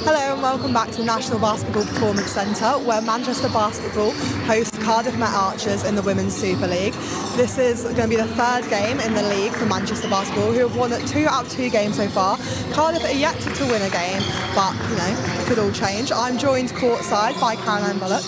Hello and welcome back to the National Basketball Performance Centre, where Manchester Basketball hosts Cardiff Met Achers in the Women's Super League. This is going to be the third game in the league for Manchester Basketball, who have won 2 out of 2 games so far. Cardiff are yet to win a game, but, it could all change. I'm joined courtside by Caroline Bullock.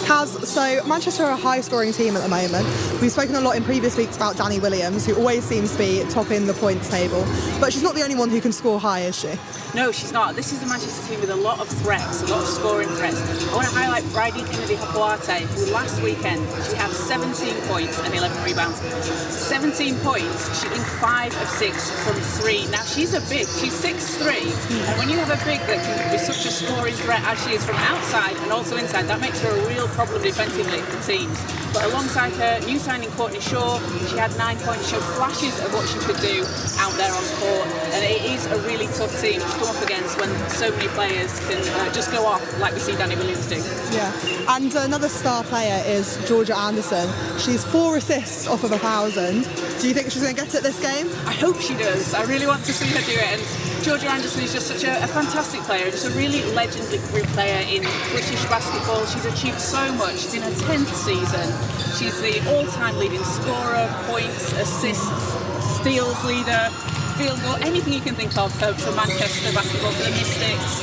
Kaz, so Manchester are a high-scoring team at the moment. We've spoken a lot in previous weeks about Danny Williams, who always seems to be topping the points table. But she's not the only one who can score high, is she? No, she's not. This is the Manchester team with a lot of threats, a lot of scoring threats. I want to highlight Bridie Kennedy-Hapuate, who last weekend, she had 17 points and 11 rebounds. 17 points, shooting 5 of 6 from 3. Now, she's a big, she's 6'3", and when you have a big that can be such a scoring threat as she is from outside and also inside, that makes her a real problem defensively for teams. But alongside her, new signing Courtney Shaw, she had 9 points, showed flashes of what she could do out there on court, and it is a really tough team to come up against when so many players can just go off like we see Danny Williams do. Yeah, and another star player is Georgia Anderson. She's 4 assists off of 1,000. Do you think she's going to get it this game? I hope she does. I really want to see her do it. And Georgia Anderson is just such a fantastic player, just a really legendary player in British basketball. She's achieved so much. She's in her 10th season. She's the all-time leading scorer, points, assists, steals leader, field goal, anything you can think of for Manchester basketball, for the Mystics,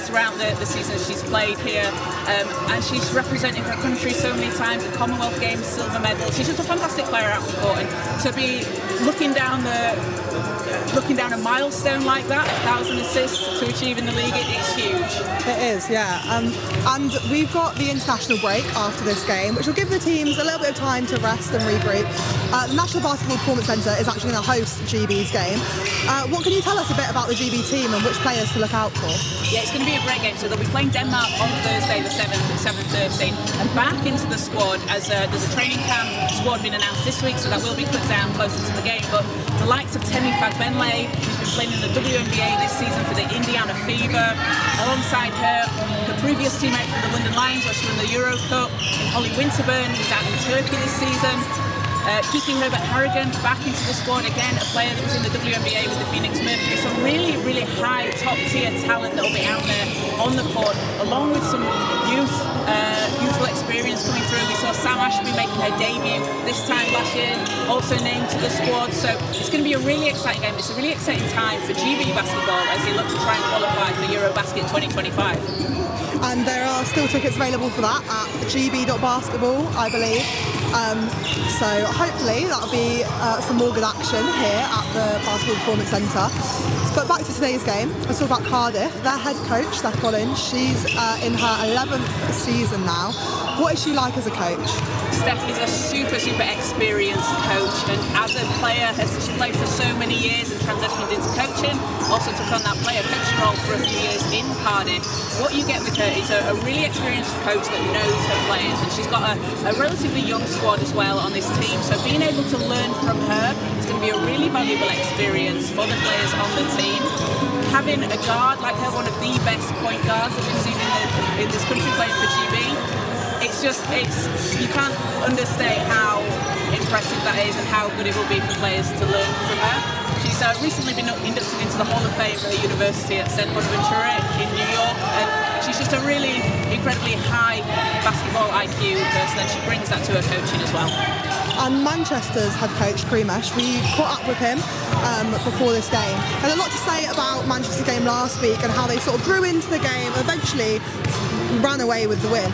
throughout the season she's played here. And she's represented her country so many times, the Commonwealth Games, silver medal. She's just a fantastic player out on court, and to be looking down a milestone like that, 1,000 assists to achieve in the league, it's huge. It is, yeah. And we've got the international break after this game, which will give the teams a little bit of time to rest and regroup. The National Basketball Performance Centre is actually going to host GB's game. What can you tell us a bit about the GB team and which players to look out for? Yeah, it's going to be a great game. So they'll be playing Denmark on Thursday the 7th at 7:30, and back into the squad as there's a training camp squad being announced this week, so that will be put down closer to the game. But the likes of Temi Fagbenle, who's been playing in the WNBA this season for the Indiana Fever, alongside her, the previous teammate from the London Lions, where she won the Euro Cup, Holly Winterburn, who's out in Turkey this season. Keeping Herbert Harrigan back into the squad again, a player that was in the WNBA with the Phoenix Mercury. Some really, really high top-tier talent that will be out there on the court, along with some youthful experience coming through. We saw Sam Ashby making her debut this time last year, also named to the squad. So it's going to be a really exciting game. It's a really exciting time for GB basketball as they look to try and qualify for Eurobasket 2025. And there are still tickets available for that at gb.basketball, I believe. So hopefully that'll be some more good action here at the Basketball Performance Centre. But back to today's game, let's talk about Cardiff. Their head coach, Steph Collins, she's in her 11th season now. What is she like as a coach? Steph is a super experienced coach, and as a player she played for so many years and transitioned into coaching, also took on that player coaching role for a few years in Cardiff. What you get with her is a really experienced coach that knows her players, and she's got a relatively young squad as well on this team, so being able to learn from her is going to be a really valuable experience for the players on the team. Having a guard like her, one of the best point guards that we've seen in this country playing for GB, you can't understate how impressive that is and how good it will be for players to learn from her. She's recently been inducted into the Hall of Fame for her university at St. Bonaventure in New York, and she's just a really incredibly high basketball IQ person, and she brings that to her coaching as well. And Manchester's head coach, Krimesh, we caught up with him before this game. Had a lot to say about Manchester's game last week and how they sort of grew into the game, eventually ran away with the win.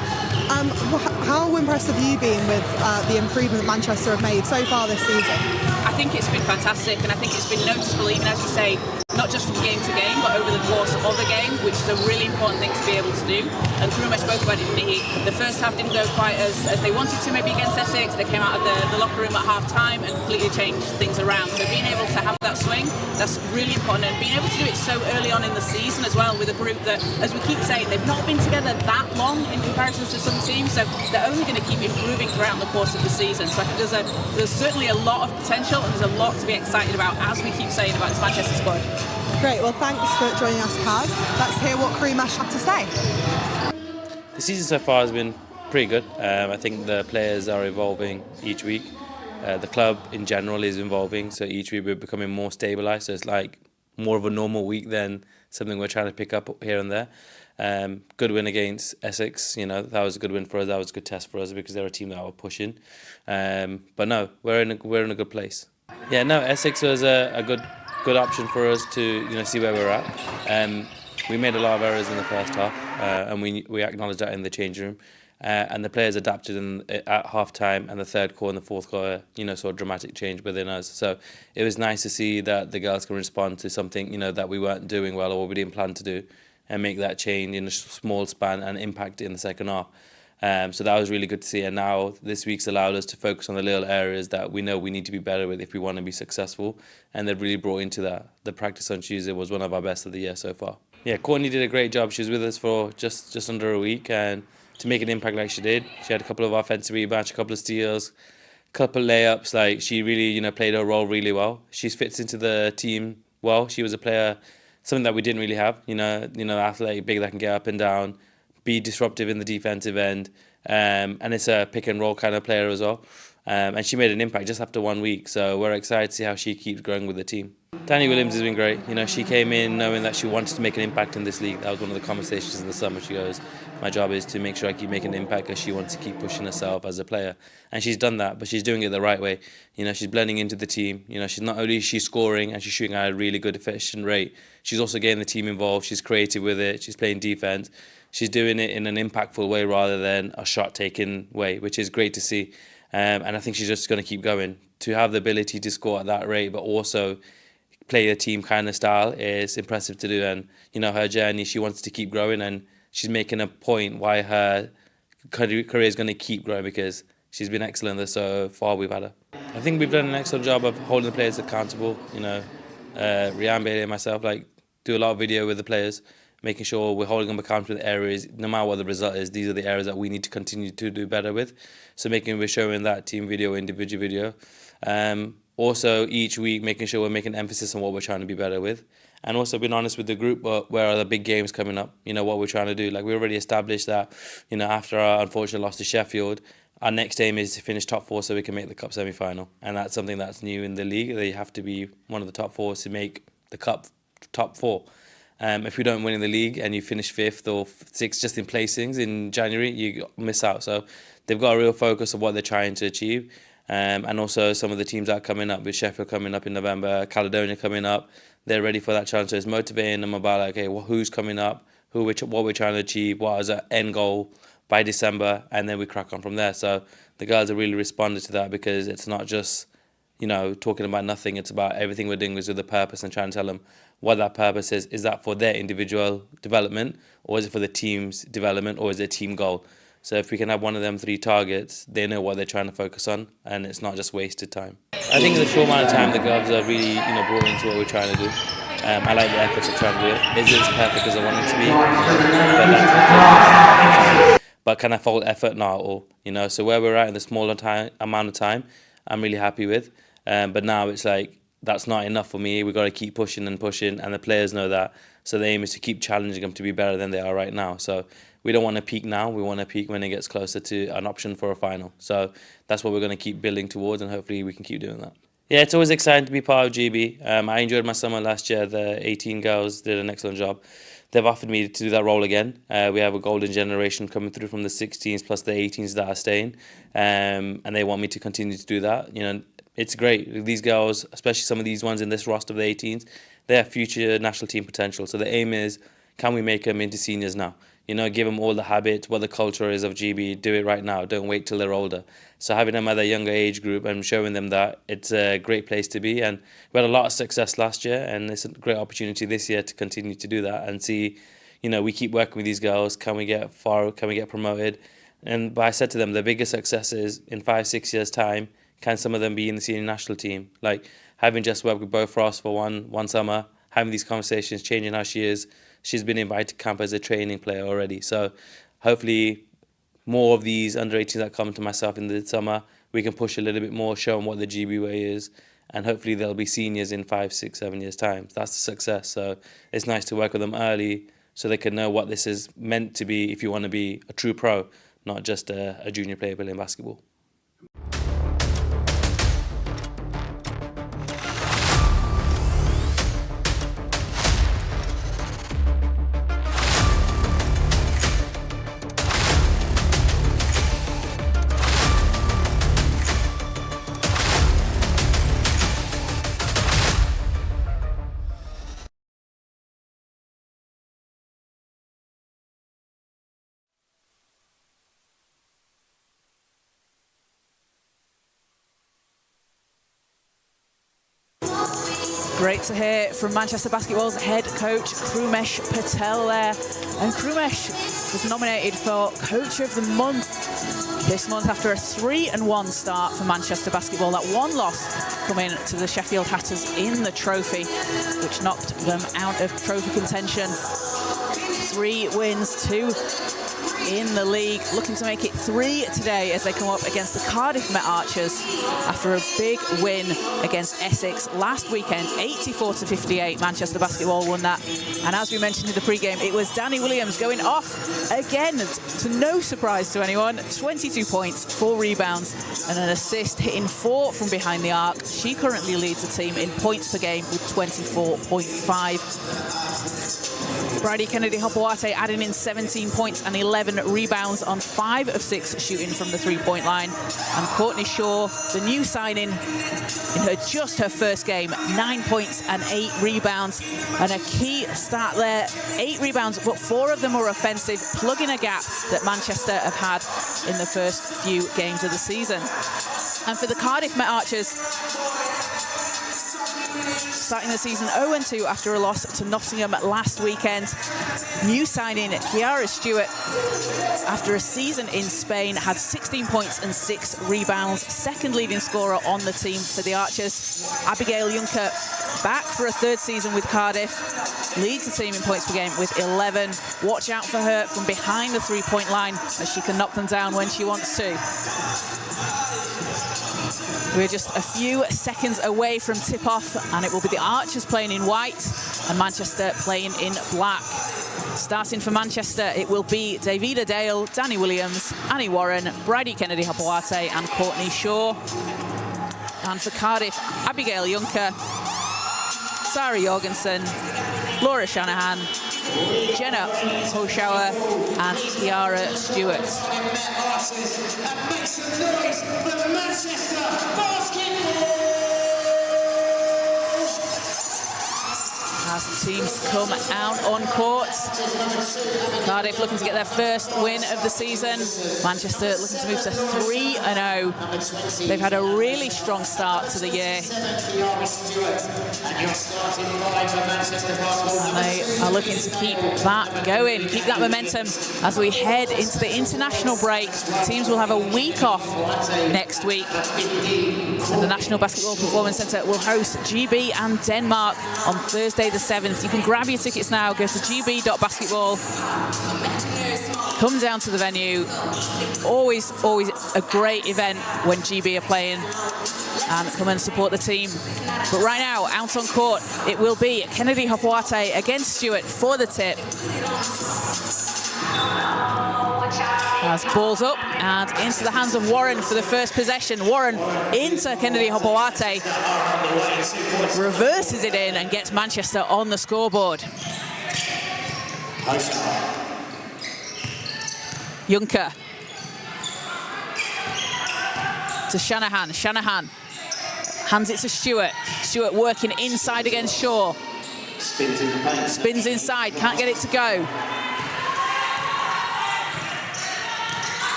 How impressed have you been with the improvement that Manchester have made so far this season? I think it's been fantastic, and I think it's been noticeable, even as you say, not just from game to game, but over the course of a game, which is a really important thing to be able to do. And Krimesh spoke about it, didn't he? The first half didn't go quite as they wanted to, maybe against Essex. They came out of the locker room at half-time and completely changed things around. So being able to have that swing, that's really important. And being able to do it so early on in the season as well, with a group that, as we keep saying, they've not been together that long in comparison to some teams, so they're only going to keep improving throughout the course of the season. So I think there's certainly a lot of potential, and there's a lot to be excited about, as we keep saying about this Manchester squad. Great, well thanks for joining us, Kaz. Let's hear what Krimesh had to say. The season so far has been pretty good. I think the players are evolving each week. The club in general is evolving, so each week we're becoming more stabilised. So it's like more of a normal week than something we're trying to pick up here and there. Good win against Essex, you know, that was a good win for us. That was a good test for us because they're a team that were pushing. But no, we're in a good place. Yeah, no, Essex was a good option for us to, you know, see where we're at. We made a lot of errors in the first half, and we acknowledged that in the changing room. And the players adapted at half time and the third quarter and the fourth quarter, you know, saw a dramatic change within us. So it was nice to see that the girls can respond to something, you know, that we weren't doing well or we didn't plan to do, and make that change in a small span and impact it in the second half. So that was really good to see. And now this week's allowed us to focus on the little areas that we know we need to be better with if we want to be successful. And they've really brought into that. The practice on Tuesday was one of our best of the year so far. Yeah, Courtney did a great job. She was with us for just under a week, and to make an impact like she did, she had a couple of offensive rebounds, a couple of steals, a couple of layups. Like, she really, you know, played her role really well. She fits into the team well. She was a player, something that we didn't really have. You know, athletic, big, that can get up and down, be disruptive in the defensive end, and it's a pick and roll kind of player as well. And she made an impact just after 1 week, so we're excited to see how she keeps growing with the team. Danny Williams has been great. You know, she came in knowing that she wanted to make an impact in this league. That was one of the conversations in the summer. She goes, my job is to make sure I keep making an impact, because she wants to keep pushing herself as a player. And she's done that, but she's doing it the right way. You know, she's blending into the team. You know, she's not only scoring and she's shooting at a really good efficient rate, she's also getting the team involved. She's creative with it. She's playing defense. She's doing it in an impactful way rather than a shot-taking way, which is great to see. And I think she's just going to keep going. To have the ability to score at that rate, but also play a team kind of style, is impressive to do. And, you know, her journey, she wants to keep growing, and she's making a point why her career is going to keep growing, because she's been excellent so far we've had her. I think we've done an excellent job of holding the players accountable. You know, Rianne Bailey and myself, like, do a lot of video with the players, making sure we're holding them accountable to the areas, no matter what the result is, these are the areas that we need to continue to do better with. So we're showing that team video, individual video. Also, each week, making sure we're making emphasis on what we're trying to be better with. And also being honest with the group, but where are the big games coming up? You know, what we're trying to do. Like, we already established that, you know, after our unfortunate loss to Sheffield, our next aim is to finish top 4 so we can make the cup semi-final. And that's something that's new in the league. They have to be one of the top 4 to make the cup top 4. If you don't win in the league and you finish 5th or 6th just in placings in January, you miss out. So they've got a real focus on what they're trying to achieve. And also some of the teams that are coming up, with Sheffield coming up in November, Caledonia coming up, they're ready for that challenge. So it's motivating them about, like, okay, well, who's coming up, what we're trying to achieve, what is our end goal by December, and then we crack on from there. So the girls have really responded to that, because it's not just, you know, talking about nothing. It's about everything we're doing is with a purpose, and trying to tell them what that purpose is. Is that for their individual development, or is it for the team's development, or is it a team goal? So if we can have one of them 3 targets, they know what they're trying to focus on, and it's not just wasted time. I think in the short amount of time, the girls are really, you know, brought into what we're trying to do. I like the efforts of trying to do it. Is it as perfect as I want it to be? But can I fold effort? Not at all. You know, so where we're at in the smaller amount of time, I'm really happy with. But now it's like, that's not enough for me. We've got to keep pushing and pushing, and the players know that. So the aim is to keep challenging them to be better than they are right now. So we don't want to peak now. We want to peak when it gets closer to an option for a final. So that's what we're going to keep building towards, and hopefully we can keep doing that. Yeah, it's always exciting to be part of GB. I enjoyed my summer last year. The 18 girls did an excellent job. They've offered me to do that role again. We have a golden generation coming through from the 16s plus the 18s that are staying, and they want me to continue to do that. You know, it's great. These girls, especially some of these ones in this roster of the 18s, they have future national team potential. So the aim is, can we make them into seniors now? You know, give them all the habits, what the culture is of GB, do it right now, don't wait till they're older. So having them at a younger age group and showing them that, it's a great place to be. And we had a lot of success last year, and it's a great opportunity this year to continue to do that and see, you know, we keep working with these girls, can we get far, can we get promoted? But I said to them, the biggest success is in 5-6 years' time, can some of them be in the senior national team? Like, having just worked with Bo Frost for one summer, having these conversations, changing how she is. She's been invited to camp as a training player already. So hopefully more of these under-18s that come to myself in the summer, we can push a little bit more, show them what the GB way is, and hopefully they'll be seniors in 5, 6, 7 years' time. That's the success. So it's nice to work with them early so they can know what this is meant to be if you want to be a true pro, not just a junior player playing basketball. Great to hear from Manchester Basketball's head coach, Krumesh Patel there. And Krumesh was nominated for Coach of the Month this month after a 3-1 start for Manchester Basketball. That one loss coming to the Sheffield Hatters in the trophy, which knocked them out of trophy contention. 3 wins, 2 in the league, looking to make it 3 today as they come up against the Cardiff Met Achers after a big win against Essex last weekend. 84-58, Manchester Basketball won that. And as we mentioned in the pre-game, it was Danny Williams going off again, to no surprise to anyone. 22 points, 4 rebounds and an assist, hitting 4 from behind the arc. She currently leads the team in points per game with 24.5. Bridie Kennedy-Hopewate adding in 17 points and 11 rebounds on 5 of 6 shooting from the three-point line. And Courtney Shaw, the new signing in just her first game, 9 points and 8 rebounds. And a key start there, 8 rebounds, but 4 of them were offensive, plugging a gap that Manchester have had in the first few games of the season. And for the Cardiff Met Achers, starting the season 0-2 after a loss to Nottingham last weekend. New signing Kiara Stewart, after a season in Spain, had 16 points and 6 rebounds. Second leading scorer on the team for the Archers. Abigail Juncker, back for a 3rd season with Cardiff, leads the team in points per game with 11. Watch out for her from behind the three-point line, as she can knock them down when she wants to. We're just a few seconds away from tip-off, and it will be the Archers playing in white and Manchester playing in black. Starting for Manchester, it will be Davida Dale, Danny Williams, Annie Warren, Bridie Kennedy-Hopewate and Courtney Shaw. And for Cardiff, Abigail Juncker, Sarah Jorgensen, Laura Shanahan, Jenna Hoshauer and Kiara Stewart. Make some noise for the Manchester Basketball! As the teams come out on court, Cardiff looking to get their first win of the season. Manchester looking to move to 3-0. They've had a really strong start to the year. And they are looking to keep that going, keep that momentum as we head into the international break. Teams will have a week off next week. And the National Basketball Performance Centre will host GB and Denmark on Thursday the 7th. You can grab your tickets now, go to gb.basketball. Come down to the venue. Always a great event when GB are playing, and come and support the team. But right now, out on court, it will be Kennedy-Hopewate against Stewart for the tip. As balls up and into the hands of Warren for the first possession. Warren into Kennedy-Hopewate, reverses it in and gets Manchester on the scoreboard. Juncker to Shanahan. Shanahan hands it to Stewart. Stewart working inside against Shaw. Spins inside, can't get it to go.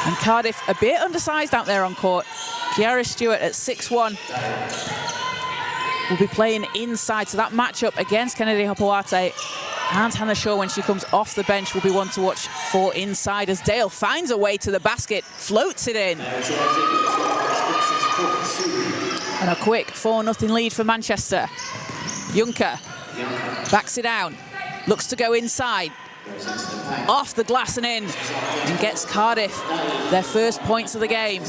And Cardiff a bit undersized out there on court. Kiara Stewart at 6'1" will be playing inside. So that matchup against Kennedy-Hopewate and Hannah Shaw when she comes off the bench will be one to watch for inside, as Dale finds a way to the basket, floats it in. And a quick 4-0 lead for Manchester. Juncker backs it down, looks to go inside. Off the glass and in, and gets Cardiff their first points of the game.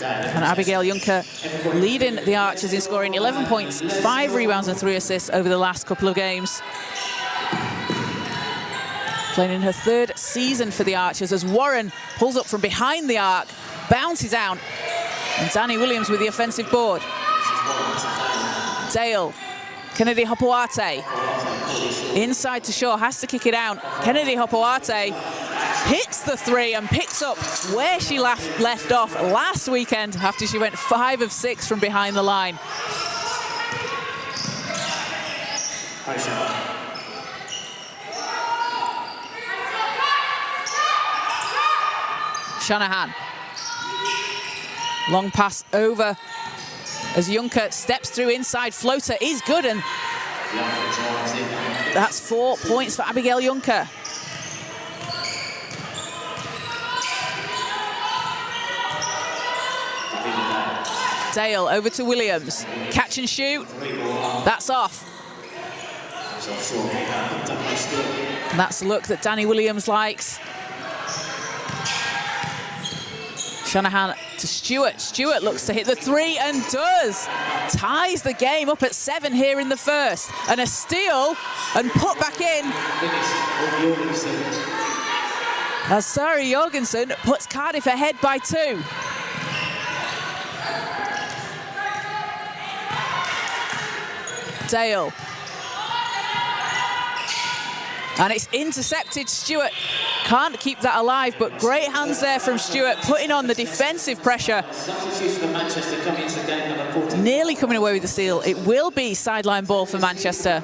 And Abigail Juncker leading the Archers in scoring 11 points, 5 rebounds and 3 assists over the last couple of games. Playing in her 3rd season for the Archers, as Warren pulls up from behind the arc, bounces out, and Danny Williams with the offensive board. Dale, Kennedy-Hopewate, inside to Shaw, has to kick it out. Kennedy-Hopewate hits the 3 and picks up where she left off last weekend after she went 5 of 6 from behind the line. Shanahan. Long pass over as Juncker steps through inside. Floater is good, and that's 4 points for Abigail Juncker. Dale over to Williams. Catch and shoot. That's off. And that's the look that Danny Williams likes. Shanahan to Stewart. Stewart looks to hit the three and does. Ties the game up at 7 here in the first. And a steal and put back in. As Sari Jorgensen puts Cardiff ahead by 2. Dale. And it's intercepted. Stewart can't keep that alive, but great hands there from Stewart, putting on the defensive pressure. Nearly coming away with the steal. It will be sideline ball for Manchester.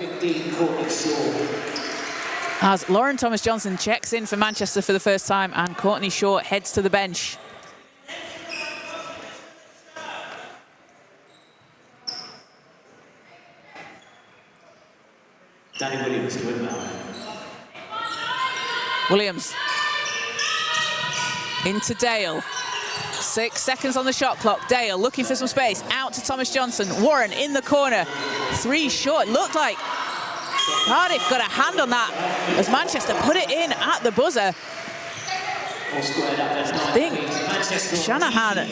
As Lauren Thomas-Johnson checks in for Manchester for the first time, and Courtney Shaw heads to the bench. Danny Williams to inbound. Williams into Dale. 6 seconds on the shot clock. Dale looking for some space. Out to Thomas-Johnson. Warren in the corner. 3 short. Looked like Cardiff got a hand on that as Manchester put it in at the buzzer. I think Shanahan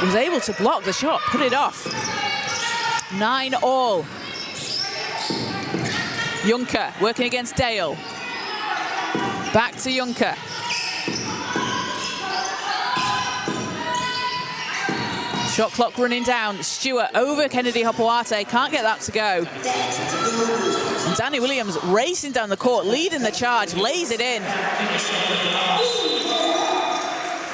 was able to block the shot, put it off. 9-all. Juncker working against Dale. Back to Juncker. Shot clock running down. Stewart over Kennedy Hopoate. Can't get that to go. And Danny Williams racing down the court, leading the charge, lays it in.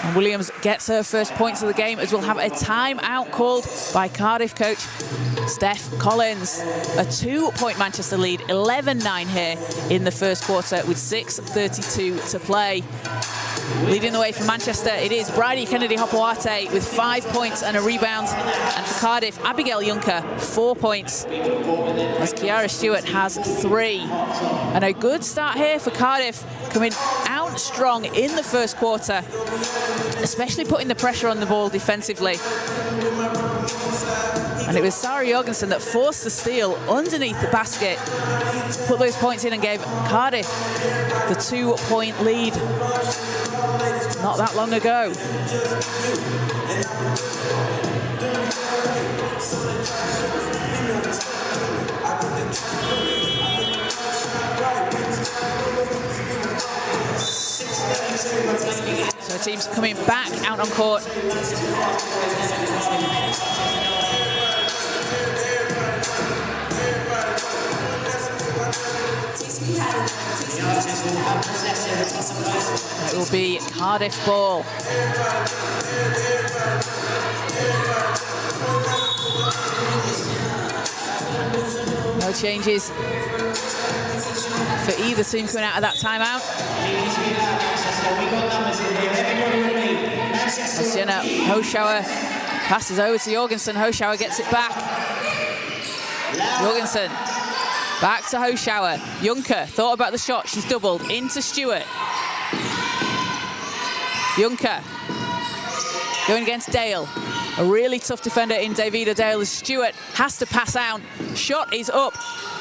And Williams gets her first points of the game as we'll have a timeout called by Cardiff coach Steph Collins. A 2-point Manchester lead, 11-9 here in the first quarter with 6:32 to play. Leading the way for Manchester, it is Bridie Kennedy Hopoate with 5 points and a rebound. And for Cardiff, Abigail Juncker, 4 points, as Kiara Stewart has 3. And a good start here for Cardiff, coming out strong in the first quarter, especially putting the pressure on the ball defensively. And it was Sari Jorgensen that forced the steal underneath the basket, put those points in and gave Cardiff the 2-point lead not that long ago. So the team's coming back out on court. It will be Cardiff ball. No changes for either team coming out of that timeout. As Jenna Hoschauer passes over to Jorgensen. Hoschauer gets it back. Jorgensen back to Hoschauer. Juncker thought about the shot. She's doubled into Stewart. Juncker going against Dale. A really tough defender in Davida Dale as Stewart has to pass out. Shot is up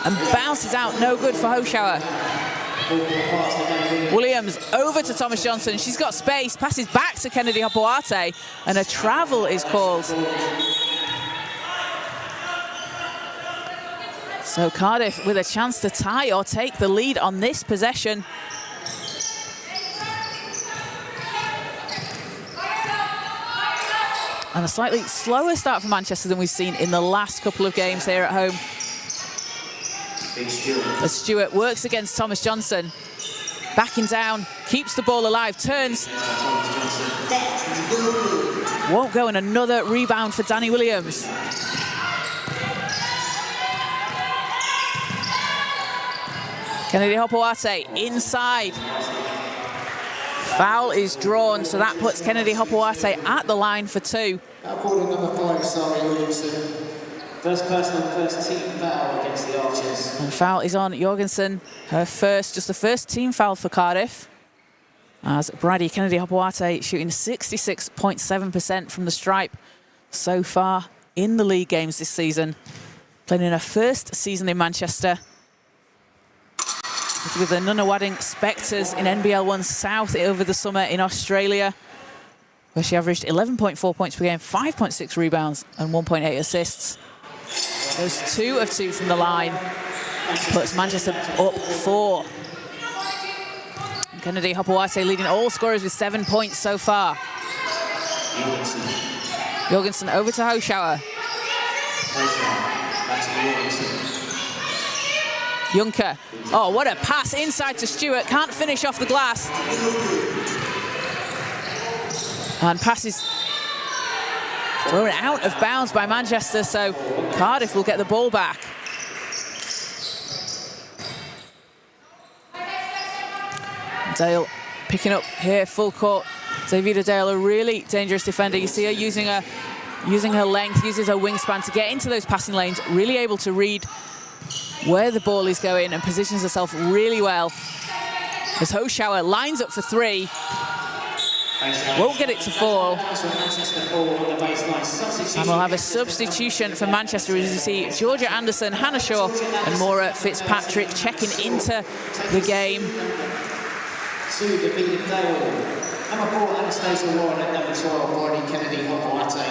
and bounces out. No good for Hoschauer. Williams over to Thomas-Johnson. She's got space. Passes back to Kennedy Hopoate. And a travel is called. So Cardiff with a chance to tie or take the lead on this possession. And a slightly slower start for Manchester than we've seen in the last couple of games here at home. As Stewart works against Thomas-Johnson. Backing down, keeps the ball alive, turns. Won't go, and another rebound for Danny Williams. Kennedy Hopoate inside. Foul is drawn, so that puts Kennedy Hopoate at the line for 2. Now calling number 5, Sarah Williamson. First personal, first team foul against the Archers. And foul is on Jorgensen. Her first, just the first team foul for Cardiff. As Brady Kennedy-Hopewate shooting 66.7% from the stripe so far in the league games this season. Playing in her first season in Manchester. With the Nunawading Spectres in NBL 1 South over the summer in Australia, where she averaged 11.4 points per game, 5.6 rebounds and 1.8 assists. Those 2 of 2 from the line puts Manchester up 4. Kennedy-Hopewate leading all scorers with 7 points so far. Jorgensen over to Hoschauer. Juncker. Oh, what a pass inside to Stewart. Can't finish off the glass. And passes thrown out of bounds by Manchester, so Cardiff will get the ball back. Dale picking up here, full court. Davida Dale, a really dangerous defender. You see her using her length, uses her wingspan to get into those passing lanes, really able to read where the ball is going and positions herself really well. As Hoschauer lines up for 3. Won't get it to fall. And we'll have a substitution for Manchester as you see Georgia Anderson, Hannah Shaw and Maura Fitzpatrick checking into the game. To Davida Dale. Number 4, Anastasia Warren, and number 12, Brady Kennedy-Hopewate.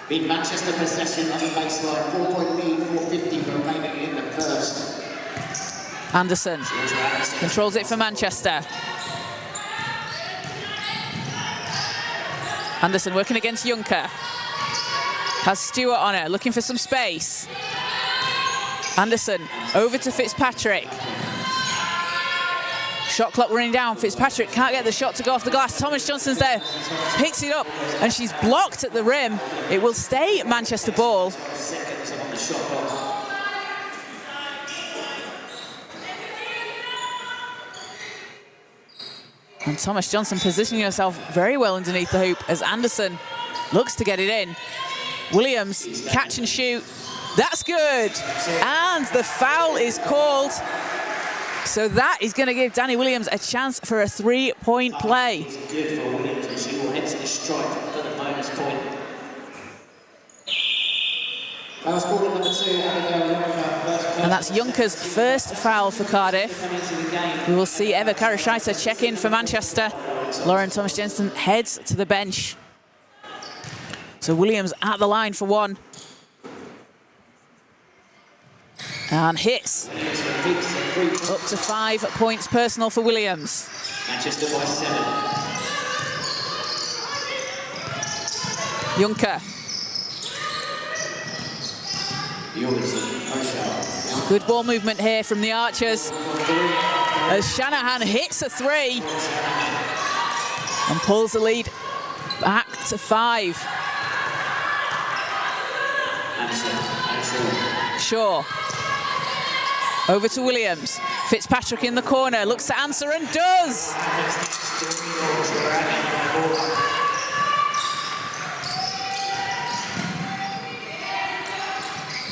Big Manchester possession on the baseline, 4-point lead, 4:50 remaining in the first. Anderson controls it for Manchester. Anderson working against Juncker. Has Stewart on her, looking for some space. Anderson over to Fitzpatrick. Shot clock running down. Fitzpatrick can't get the shot to go off the glass. Thomas Johnson's there, picks it up, and she's blocked at the rim. It will stay Manchester ball. And Thomas Johnson positioning herself very well underneath the hoop as Anderson looks to get it in. Williams, catch and shoot. That's good. And the foul is called. So that is going to give Danny Williams a chance for a 3-point play. Good for Williams, and she will head to the stripe for the bonus point. Foul scored number 2, Abigail Juncker. And that's Junker's first foul for Cardiff. We will see Eva Karashaita check in for Manchester. Lauren Thomas-Jensen heads to the bench. So Williams at the line for 1. And hits. Up to 5 points personal for Williams. Manchester by 7. Juncker. Good ball movement here from the Archers. As Shanahan hits a 3 and pulls the lead back to 5. Shaw. Over to Williams. Fitzpatrick in the corner, looks to answer and does!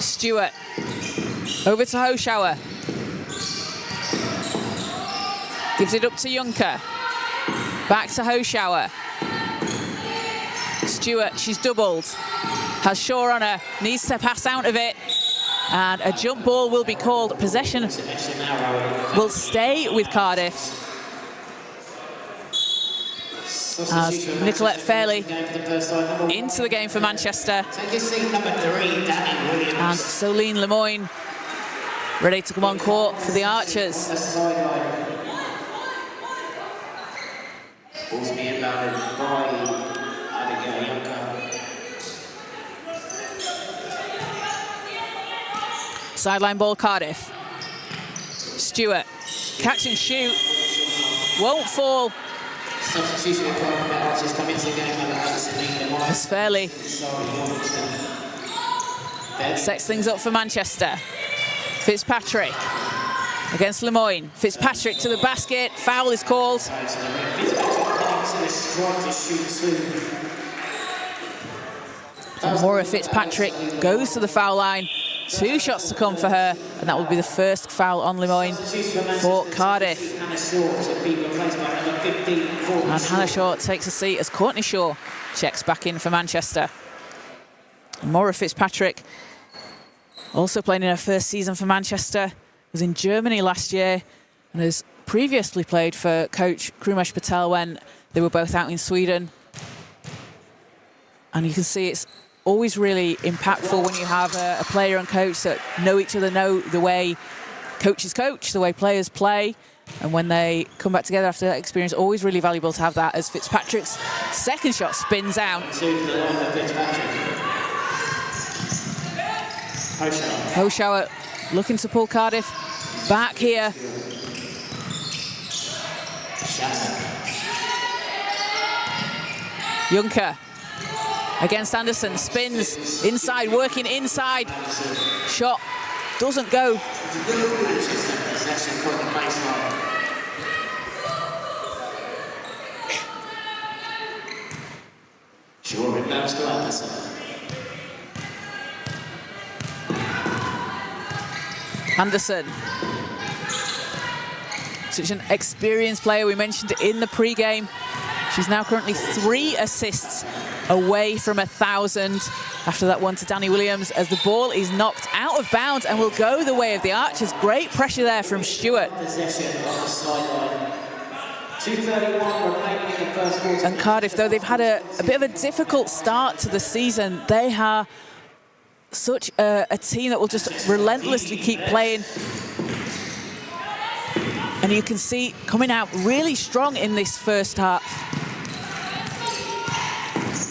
Stewart. Over to Hoschauer. Gives it up to Juncker. Back to Hoschauer. Stewart, she's doubled. Has Shaw on her, needs to pass out of it. And a jump ball will be called. Possession will stay with Cardiff. As Nicolette Fairley into the game for Manchester. And Solene Lemoyne ready to come on court for the Archers. Ball's being inbounded by Abigail Juncker. Sideline ball, Cardiff. Stewart, catch and shoot, won't fall. Substitution for Cardiff Met Achers come into the game. As Fairley sets things up for Manchester. Fitzpatrick against Lemoyne. Fitzpatrick to the basket. Foul is called. Maura Fitzpatrick goes to the foul line. 2 shots to come for her, and that will be the first foul on Lemoyne for Cardiff. And Hannah Shaw takes a seat as Courtney Shaw checks back in for Manchester. Maura Fitzpatrick, also playing in her first season for Manchester, was in Germany last year and has previously played for coach Krumesh Patel when they were both out in Sweden. And you can see it's always really impactful when you have a player and coach that know each other, know the way coaches coach, the way players play. And when they come back together after that experience, always really valuable to have that, as Fitzpatrick's second shot spins out. Hoschauer looking to pull Cardiff back here. Juncker against Anderson, spins inside, working inside. Shot doesn't go. Sure, it goes to Anderson. Anderson, such an experienced player. We mentioned it in the pre-game. She's now currently 3 assists away from 1,000 after that one to Danny Williams, as the ball is knocked out of bounds and will go the way of the Archers. Great pressure there from Stewart. And Cardiff, though they've had a bit of a difficult start to the season, they are such a team that will just relentlessly keep playing. And you can see coming out really strong in this first half,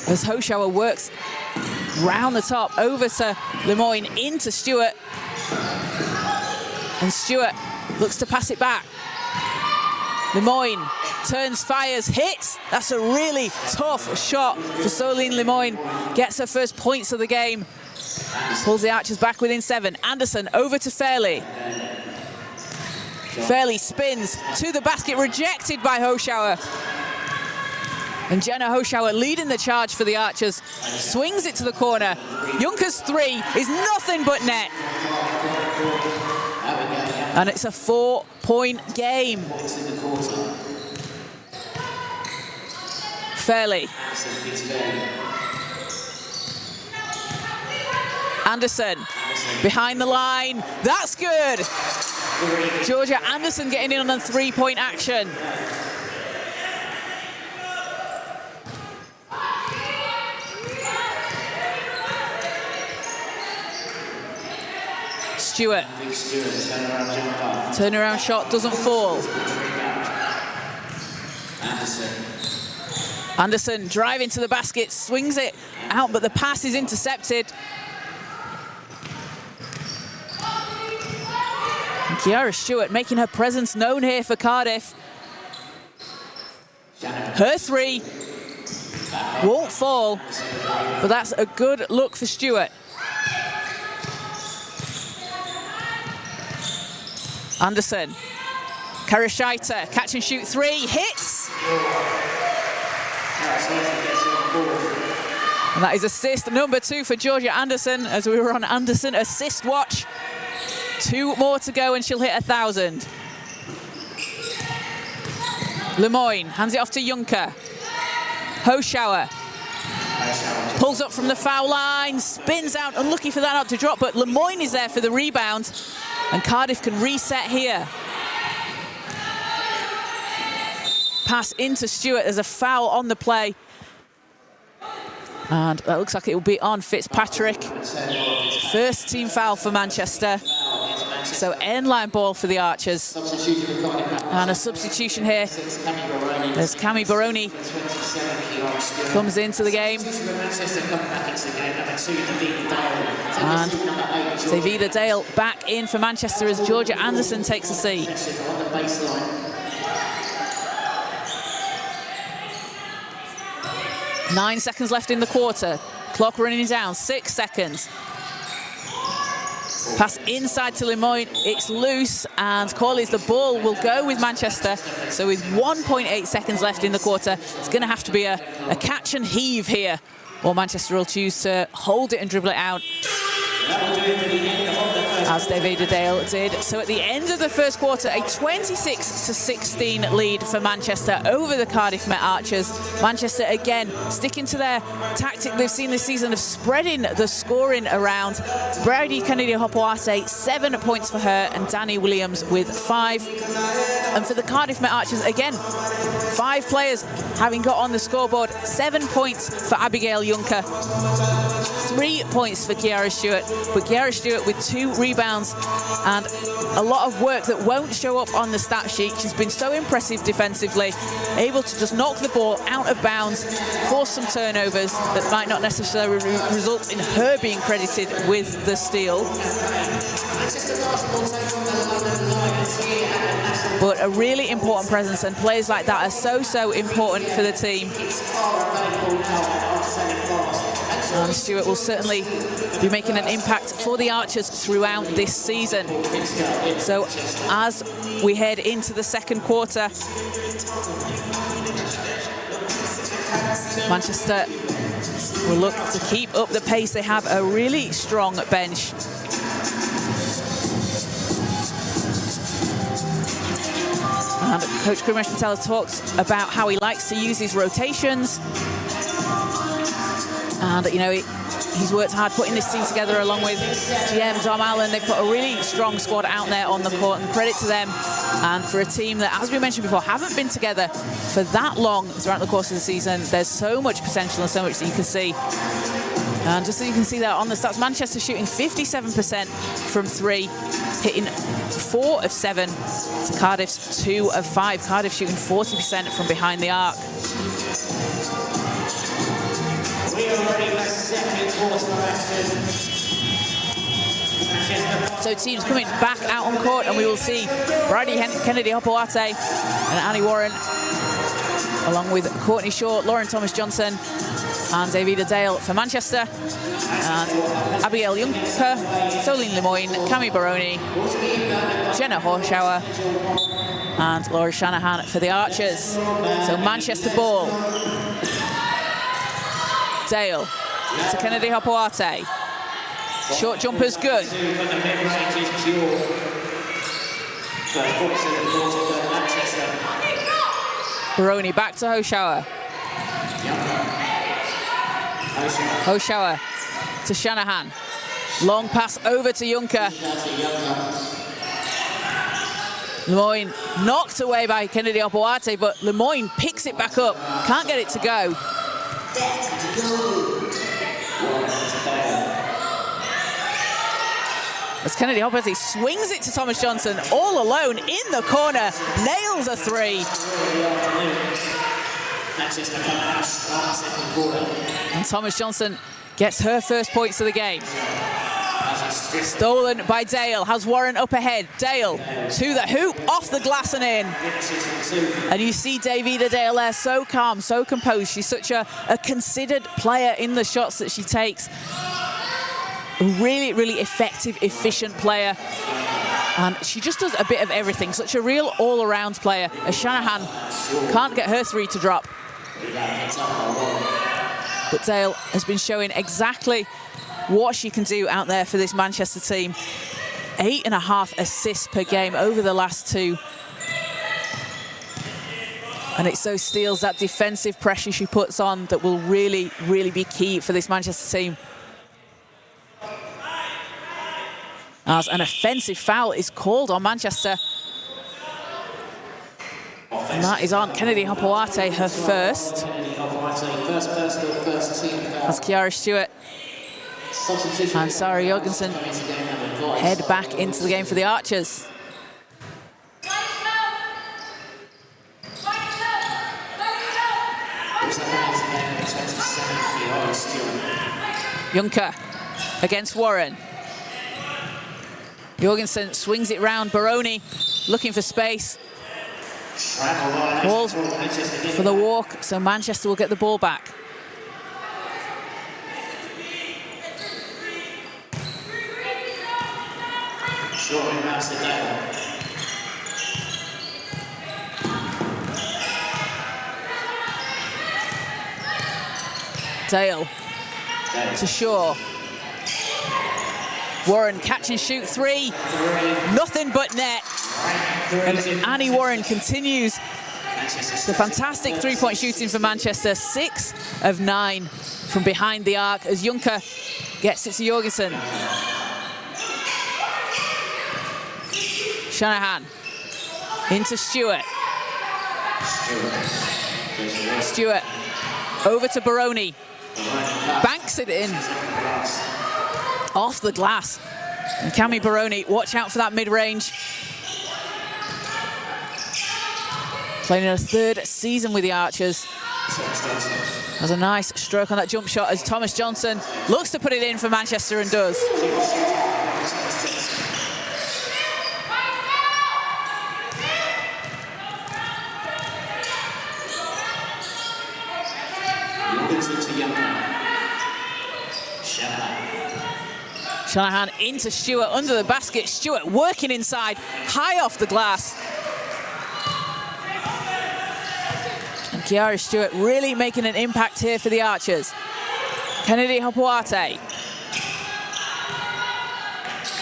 as Hoschauer works round the top over to Lemoyne, into Stewart. And Stewart looks to pass it back. Lemoyne turns, fires, hits. That's a really tough shot for Solène Lemoyne. Gets her first points of the game. Pulls the Archers back within 7. Anderson over to Fairley. Fairley spins to the basket, rejected by Hoschauer. And Jenna Hoschauer leading the charge for the Archers. Swings it to the corner. Junker's 3 is nothing but net. And it's a 4-point game. Fairley. Anderson behind the line. That's good. Georgia Anderson getting in on a 3-point action. Stewart. Turnaround shot doesn't fall. Anderson driving to the basket, swings it out, but the pass is intercepted. And Kiara Stewart making her presence known here for Cardiff. Her 3 won't fall, but that's a good look for Stewart. Anderson, Karashaita, catch and shoot 3, hits! And that is assist number 2 for Georgia Anderson, as we were on Anderson assist watch. 2 more to go and she'll hit 1,000. Lemoyne hands it off to Juncker. Hoschauer pulls up from the foul line, spins out, unlucky for that not to drop, but Lemoyne is there for the rebound. And Cardiff can reset here. Pass into Stewart. There's a foul on the play. And that looks like it will be on Fitzpatrick. First team foul for Manchester. So end-line ball for the Archers. And a substitution here as Cami Baroni comes into the game. And Davida Dale back in for Manchester as Georgia Anderson takes a seat. Nine seconds left in the quarter. Clock running down, 6 seconds. Pass inside to Lemoyne, it's loose, and Corley's the ball will go with Manchester. So with 1.8 seconds left in the quarter, it's going to have to be a catch and heave here or Manchester will choose to hold it and dribble it out, as David Dale did. So at the end of the first quarter, a 26-16 lead for Manchester over the Cardiff Met Achers. Manchester again sticking to their tactic they've seen this season of spreading the scoring around. Brady Kennedy-Hopoate, 7 points for her, and Danny Williams with 5. And for the Cardiff Met Achers, again, 5 players having got on the scoreboard. 7 points for Abigail Juncker, 3 points for Kiara Stewart, but Kiara Stewart with 2 rebounds and a lot of work that won't show up on the stat sheet. She's been so impressive defensively, able to just knock the ball out of bounds, force some turnovers that might not necessarily result in her being credited with the steal. But a really important presence, and players like that are so important for the team. And Stewart will certainly be making an impact for the Archers throughout this season. So as we head into the second quarter, Manchester will look to keep up the pace. They have a really strong bench. And Coach Krimesh Patel talks about how he likes to use his rotations. And, you know, he's worked hard putting this team together along with GM Dom Allen. They've put a really strong squad out there on the court, and credit to them. And for a team that, as we mentioned before, haven't been together for that long throughout the course of the season, there's so much potential and so much that you can see. And just so you can see that on the stats, Manchester shooting 57% from 3, hitting 4 of 7 to Cardiff's 2 of 5. Cardiff shooting 40% from behind the arc. We are ready for second quarter action. So teams coming back out on court, and we will see Brady Kennedy-Hopoate and Annie Warren, along with Courtney Shaw, Lauren Thomas-Johnson, and Davida Dale for Manchester, and Abigail Juncker, Solene Lemoyne, Cami Baroni, Jenna Horschauer, and Laura Shanahan for the Archers. So Manchester ball. Dale to Kennedy-Hopoate. Short jumper's good. Baroni back to Horschauer. Horschauer to Shanahan. Long pass over to Juncker. Lemoyne knocked away by Kennedy-Hopoate, but Lemoyne picks it back up. Can't get it to go. As Kennedy-Hopoate swings it to Thomas-Johnson, all alone in the corner, nails a 3. And Thomas-Johnson gets her first points of the game. Stolen by Dale, has Warren up ahead. Dale to the hoop, off the glass and in. And you see Davida Dale there, so calm, so composed. She's such a considered player in the shots that she takes. A really effective, efficient player. And she just does a bit of everything. Such a real all-around player. As Shanahan can't get her 3 to drop. But Dale has been showing exactly what she can do out there for this Manchester team. 8.5 assists per game over the last 2. And it's those steals, that defensive pressure she puts on, that will really be key for this Manchester team. As an offensive foul is called on Manchester. And that is on Kennedy-Hopoate, her first. As Kiara Stewart and Sarah Jorgensen head back into the game for the Archers. Juncker against Warren. Jorgensen swings it round. Baroni looking for space. Calls for the walk, so Manchester will get the ball back. Dale to Shaw. Warren catch and shoot three. Nothing but net. And Annie Warren continues the fantastic three-point shooting for Manchester. 6 of 9 from behind the arc as Juncker gets it to Jorgensen. Shanahan into Stewart. Stewart over to Baroni. Banks it in. Off the glass. And Cami Baroni, watch out for that mid-range. Playing in her 3rd season with the Archers. Has a nice stroke on that jump shot as Thomas Johnson looks to put it in for Manchester and does. Shanahan into Stewart under the basket. Stewart working inside, high off the glass. And Kiara Stewart really making an impact here for the Archers. Kennedy Hopoate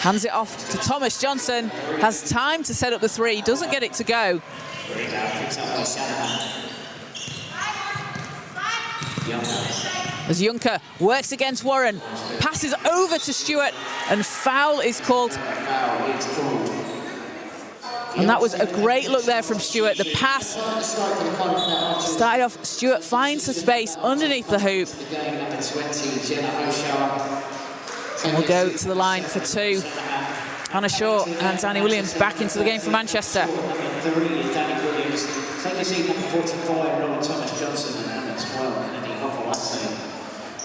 hands it off to Thomas Johnson. Has time to set up the three, doesn't get it to go. As Juncker works against Warren, passes over to Stewart, and foul is called. And that was a great look there from Stewart. The pass started off, Stewart finds the space underneath the hoop. And we'll go to the line for 2. Hannah Shaw and Danny Williams back into the game for Manchester.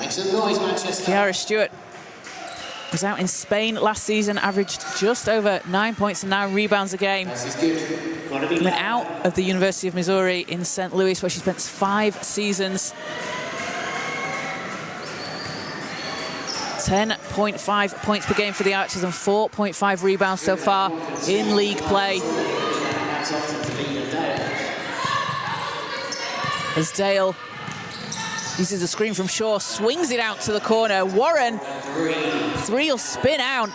Kiara Stewart was out in Spain last season, averaged just over 9 points and 9 rebounds a game. Coming out of the University of Missouri in St. Louis, where she spent 5 seasons. 10.5 points per game for the Archers and 4.5 rebounds so far in league play. As Dale uses a screen from Shaw, swings it out to the corner. Warren, 3 will spin out.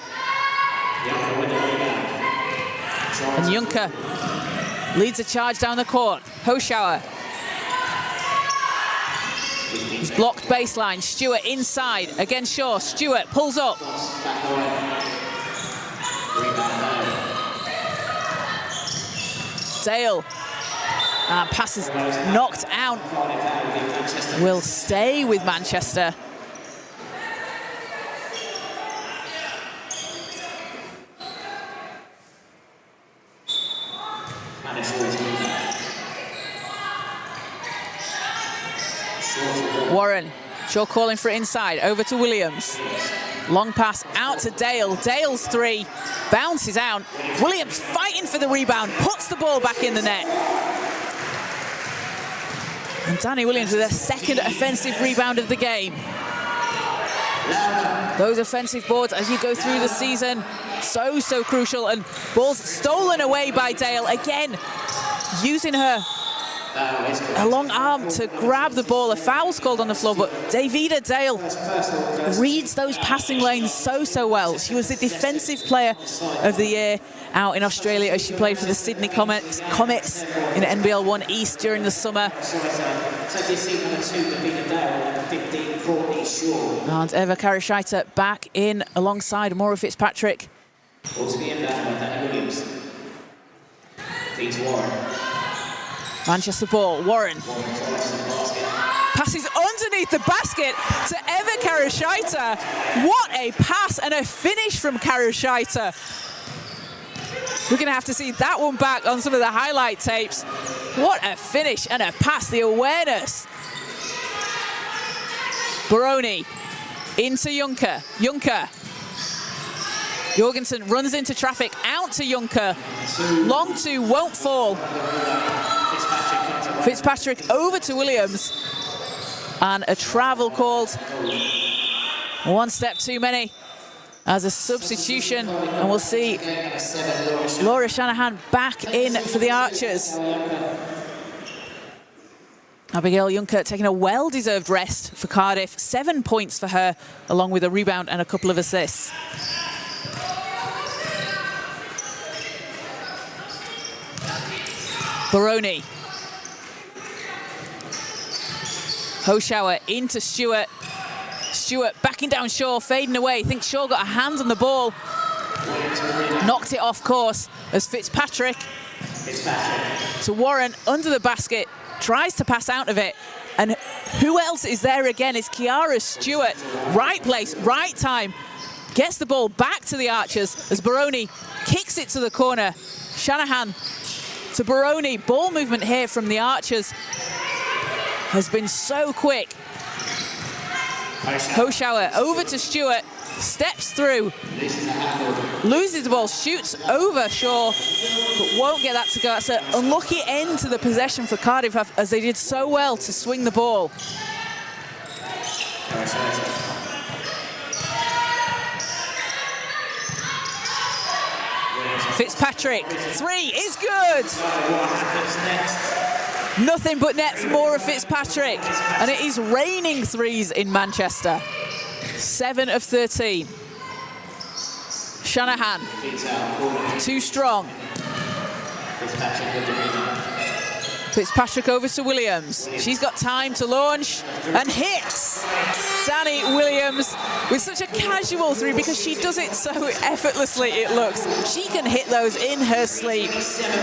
And Juncker leads a charge down the court. Hoschauer. He's blocked baseline. Stewart inside against Shaw. Stewart pulls up. Dale. Passes knocked out. Will stay with Manchester. Warren, Shaw calling for it inside, over to Williams. Long pass out to Dale. Dale's 3, bounces out. Williams fighting for the rebound, puts the ball back in the net. And Danny Williams with a 2nd offensive rebound of the game. Those offensive boards as you go through the season, so crucial. And balls stolen away by Dale. Again, using her long arm to grab the ball. A foul's called on the floor, but Davida Dale reads those passing lanes so well. She was the defensive player of the year out in Australia as she played for the Sydney Comets in NBL 1 East during the summer. And Eva Karashaita back in alongside Maura Fitzpatrick. Manchester ball, Warren. Passes underneath the basket to Eva Karashaita. What a pass and a finish from Karashaita. We're going to have to see that one back on some of the highlight tapes. What a finish and a pass, the awareness. Baroni into Juncker. Juncker. Jorgensen runs into traffic, out to Juncker. Long 2 won't fall. Fitzpatrick over to Williams. And a travel called. 1 step too many as a substitution. And we'll see Laura Shanahan back in for the Archers. Abigail Juncker taking a well-deserved rest for Cardiff. 7 points for her, along with a rebound and a couple of assists. Baroni. Hoschauer into Stewart. Stewart backing down Shaw, fading away. I think Shaw got a hand on the ball. Knocked it off course as Fitzpatrick to Warren under the basket. Tries to pass out of it. And who else is there again? It's Kiara Stewart. Right place, right time. Gets the ball back to the Archers as Baroni kicks it to the corner. Shanahan to Baroni. Ball movement here from the Archers has been so quick. Hoschauer over to Stewart, steps through, loses the ball, shoots over Shaw, but won't get that to go. That's an unlucky end to the possession for Cardiff, as they did so well to swing the ball. Fitzpatrick, three is good. Nothing but net for Maura Fitzpatrick, and it is raining threes in Manchester. 7 of 13. Shanahan, too strong. Fitzpatrick over to Williams. She's got time to launch and hits. Danny Williams with such a casual three because she does it so effortlessly, it looks. She can hit those in her sleep.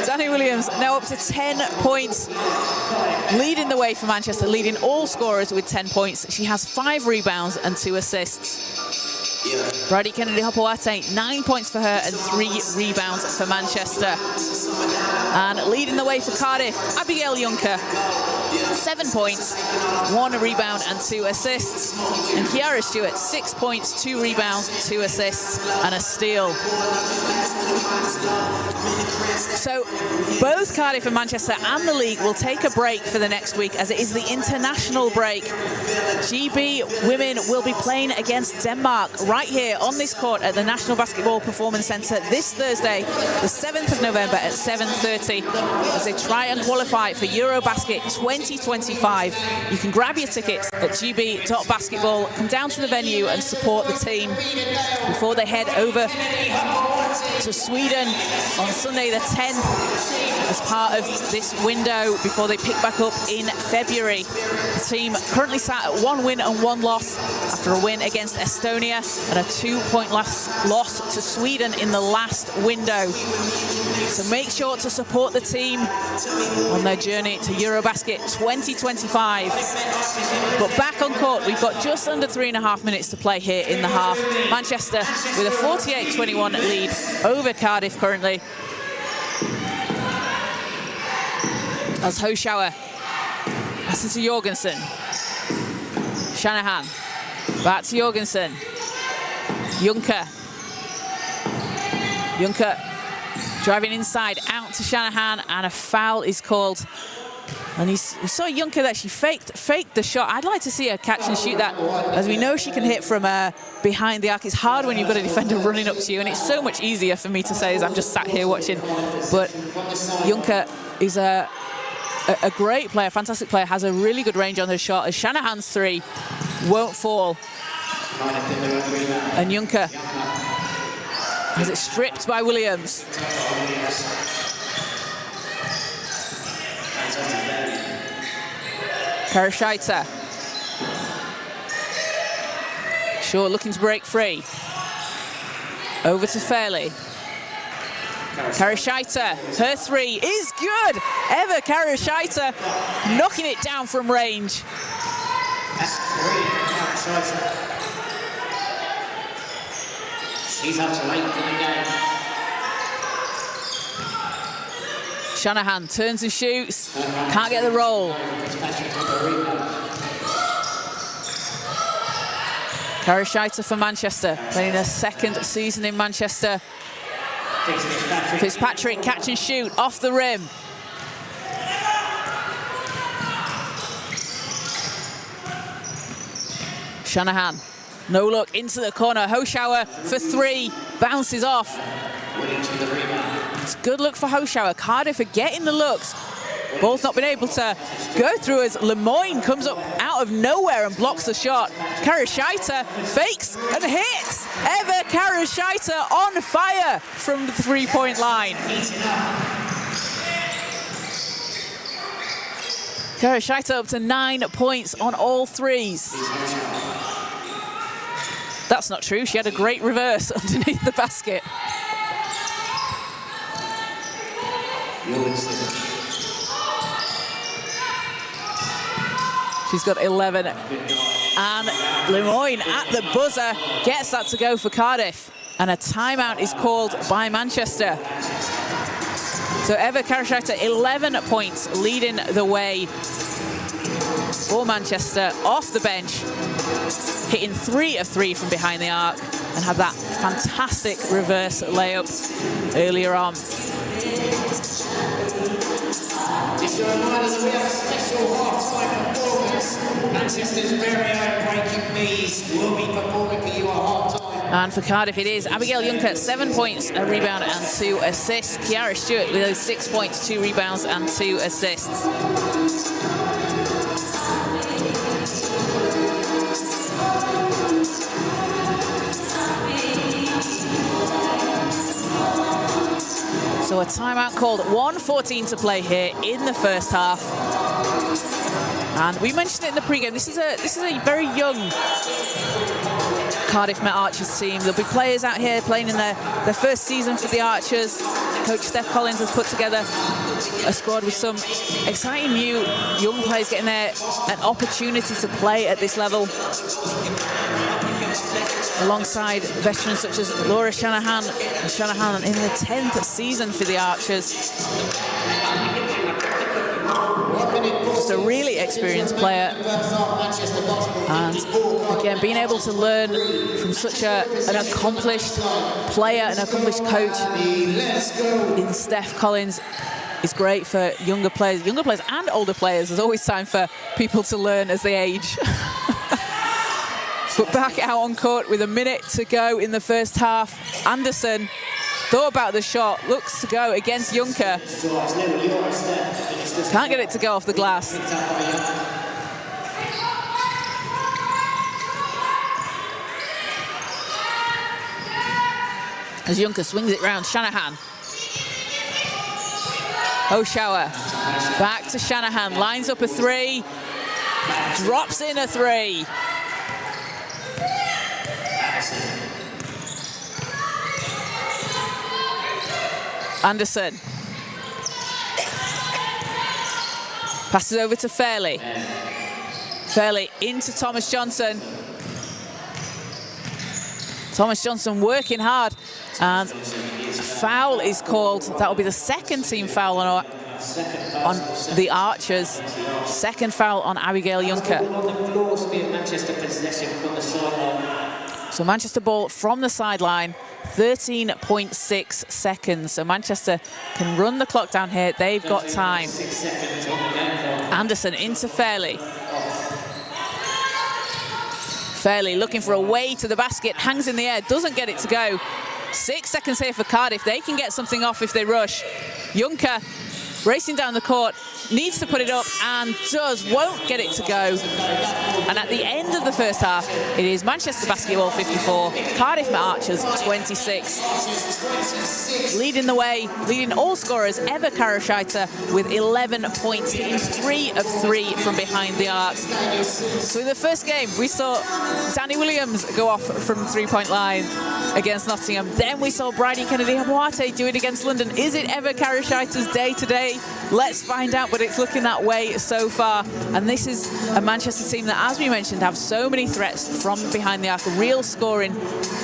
Danny Williams now up to 10 points, leading the way for Manchester, leading all scorers with 10 points. She has 5 rebounds and 2 assists. Bridie Kennedy-Hopewate, 9 points for her and 3 rebounds for Manchester. And leading the way for Cardiff, Abigail Juncker, 7 points, 1 rebound and 2 assists. And Kiara Stewart, 6 points, 2 rebounds, 2 assists and a steal. So both Cardiff and Manchester and the league will take a break for the next week, as it is the international break. GB women will be playing against Denmark right here on this court at the National Basketball Performance Centre this Thursday, the 7th of November at 7:30, as they try and qualify for Eurobasket 2025. You can grab your tickets at gb.basketball, come down to the venue and support the team before they head over to Sweden on Sunday the 10th as part of this window before they pick back up in February. The team currently sat at 1 win and 1 loss after a win against Estonia and a 2-point loss to Sweden in the last window. So make sure to support the team on their journey to Eurobasket 2025. But back on court, we've got just under 3.5 minutes to play here in the half. Manchester with a 48-21 lead over Cardiff currently. As Hoschauer passes to Jorgensen. Shanahan, back to Jorgensen. Juncker driving inside, out to Shanahan, and a foul is called. And we saw Juncker that she faked the shot. I'd like to see her catch and shoot that, as we know she can hit from behind the arc. It's hard when you've got a defender running up to you, and it's so much easier for me to say as I'm just sat here watching. But Juncker is a great player, fantastic player, has a really good range on her shot, as Shanahan's three won't fall. And Juncker has it stripped by Williams. Karashaita. Shaw looking to break free. Over to Fairley. Karashaita, her three is good. Eva Karashaita knocking it down from range. She's up to late in the game. Shanahan turns and shoots. Can't get the roll. Karashaita for Manchester, playing her 2nd season in Manchester. Fitzpatrick catch and shoot off the rim. Shanahan, no look into the corner. Hoschauer for 3, bounces off. It's good look for Hoschauer. Cardiff are getting the looks, Ball's not been able to go through as Lemoyne comes up out of nowhere and blocks the shot. Karashaita fakes and hits. Eva Karashaita on fire from the three-point line. Karashaita up to 9 points on all threes. That's not true. She had a great reverse underneath the basket. She's got 11. And Lemoyne at the buzzer gets that to go for Cardiff. And a timeout is called by Manchester. So Eva Karashaita, 11 points, leading the way for Manchester off the bench, hitting 3 of 3 from behind the arc, and had that fantastic reverse layup earlier on. Just a reminder that we have a special half-time performance. Manchester's very own Breaking Bees will be performing for you at half-time. And for Cardiff it is Abigail Juncker, 7 points, a rebound and 2 assists. Kiara Stewart with those 6 points, 2 rebounds and 2 assists. So a timeout called, 1:14 to play here in the first half. And we mentioned it in the pregame. This is a very young Cardiff Met Achers team. There'll be players out here playing in their first season for the Archers. Coach Steph Collins has put together a squad with some exciting new young players getting an opportunity to play at this level, alongside veterans such as Laura Shanahan. Shanahan in her 10th season for the Archers. Just a really experienced player. And again, being able to learn from such an accomplished player, an accomplished coach in Steph Collins is great for younger players and older players. There's always time for people to learn as they age. But back out on court with a minute to go in the first half. Anderson thought about the shot, looks to go against Juncker. Can't get it to go off the glass. As Juncker swings it round, Shanahan. Oshawa, back to Shanahan, lines up a 3, drops in a 3. Anderson. Passes over to Fairley. Fairley into Thomas Johnson. Thomas Johnson working hard, and a foul is called. That will be the second team foul on the Archers. Second foul on Abigail Juncker. So Manchester ball from the sideline, 13.6 seconds. So Manchester can run the clock down here. They've got time. Anderson into Fairley. Fairley looking for a way to the basket, hangs in the air, doesn't get it to go. 6 seconds here for Cardiff. They can get something off if they rush. Juncker racing down the court, needs to put it up and won't get it to go. And at the end of the first half, it is Manchester Basketball 54, Cardiff Met Achers 26. Leading the way, leading all scorers, Eva Karashaita with 11 points, hitting 3 of 3 from behind the arc. So in the first game, we saw Danny Williams go off from three-point line against Nottingham. Then we saw Bridie Kennedy-Habuate do it against London. Is it Eva Karashaita's day today? Let's find out, but it's looking that way so far. And this is a Manchester team that, as we mentioned, have so many threats from behind the arc, a real scoring,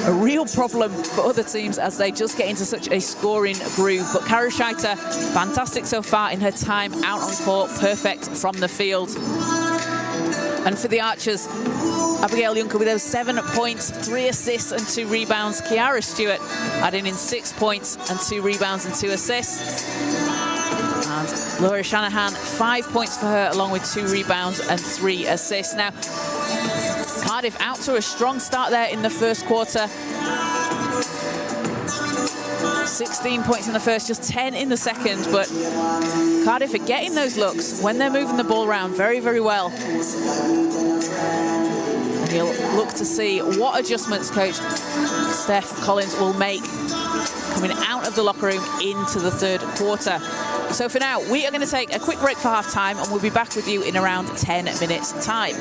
a real problem for other teams as they just get into such a scoring groove. But Karashaita, fantastic so far in her time out on court, perfect from the field. And for the Archers, Abigail Juncker with those 7 points, 3 assists and 2 rebounds. Kiara Stewart adding in 6 points and 2 rebounds and 2 assists. And Laura Shanahan, 5 points for her, along with 2 rebounds and 3 assists. Now, Cardiff out to a strong start there in the first quarter. 16 points in the first, just 10 in the second, but Cardiff are getting those looks when they're moving the ball around very, very well. And you'll look to see what adjustments Coach Steph Collins will make coming out of the locker room into the third quarter. So for now, we are going to take a quick break for half-time, and we'll be back with you in around 10 minutes' time.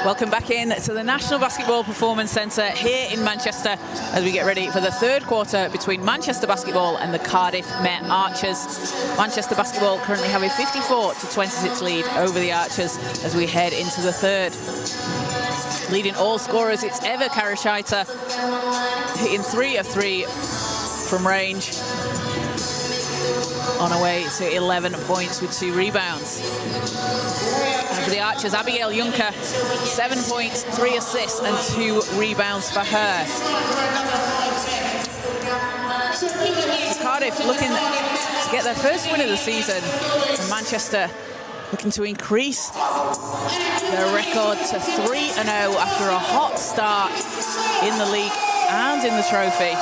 Welcome back in to the National Basketball Performance Centre here in Manchester as we get ready for the third quarter between Manchester Basketball and the Cardiff Met Achers. Manchester Basketball currently have a 54-26 lead over the Archers as we head into the third. Leading all scorers, it's Eva Karashaita, hitting 3 of 3 from range, on her way to 11 points with 2 rebounds. And for the Archers, Abigail Juncker, 7 points, 3 assists and 2 rebounds for her. So Cardiff looking to get their first win of the season, and Manchester looking to increase their record to 3-0 after a hot start in the league and in the trophy.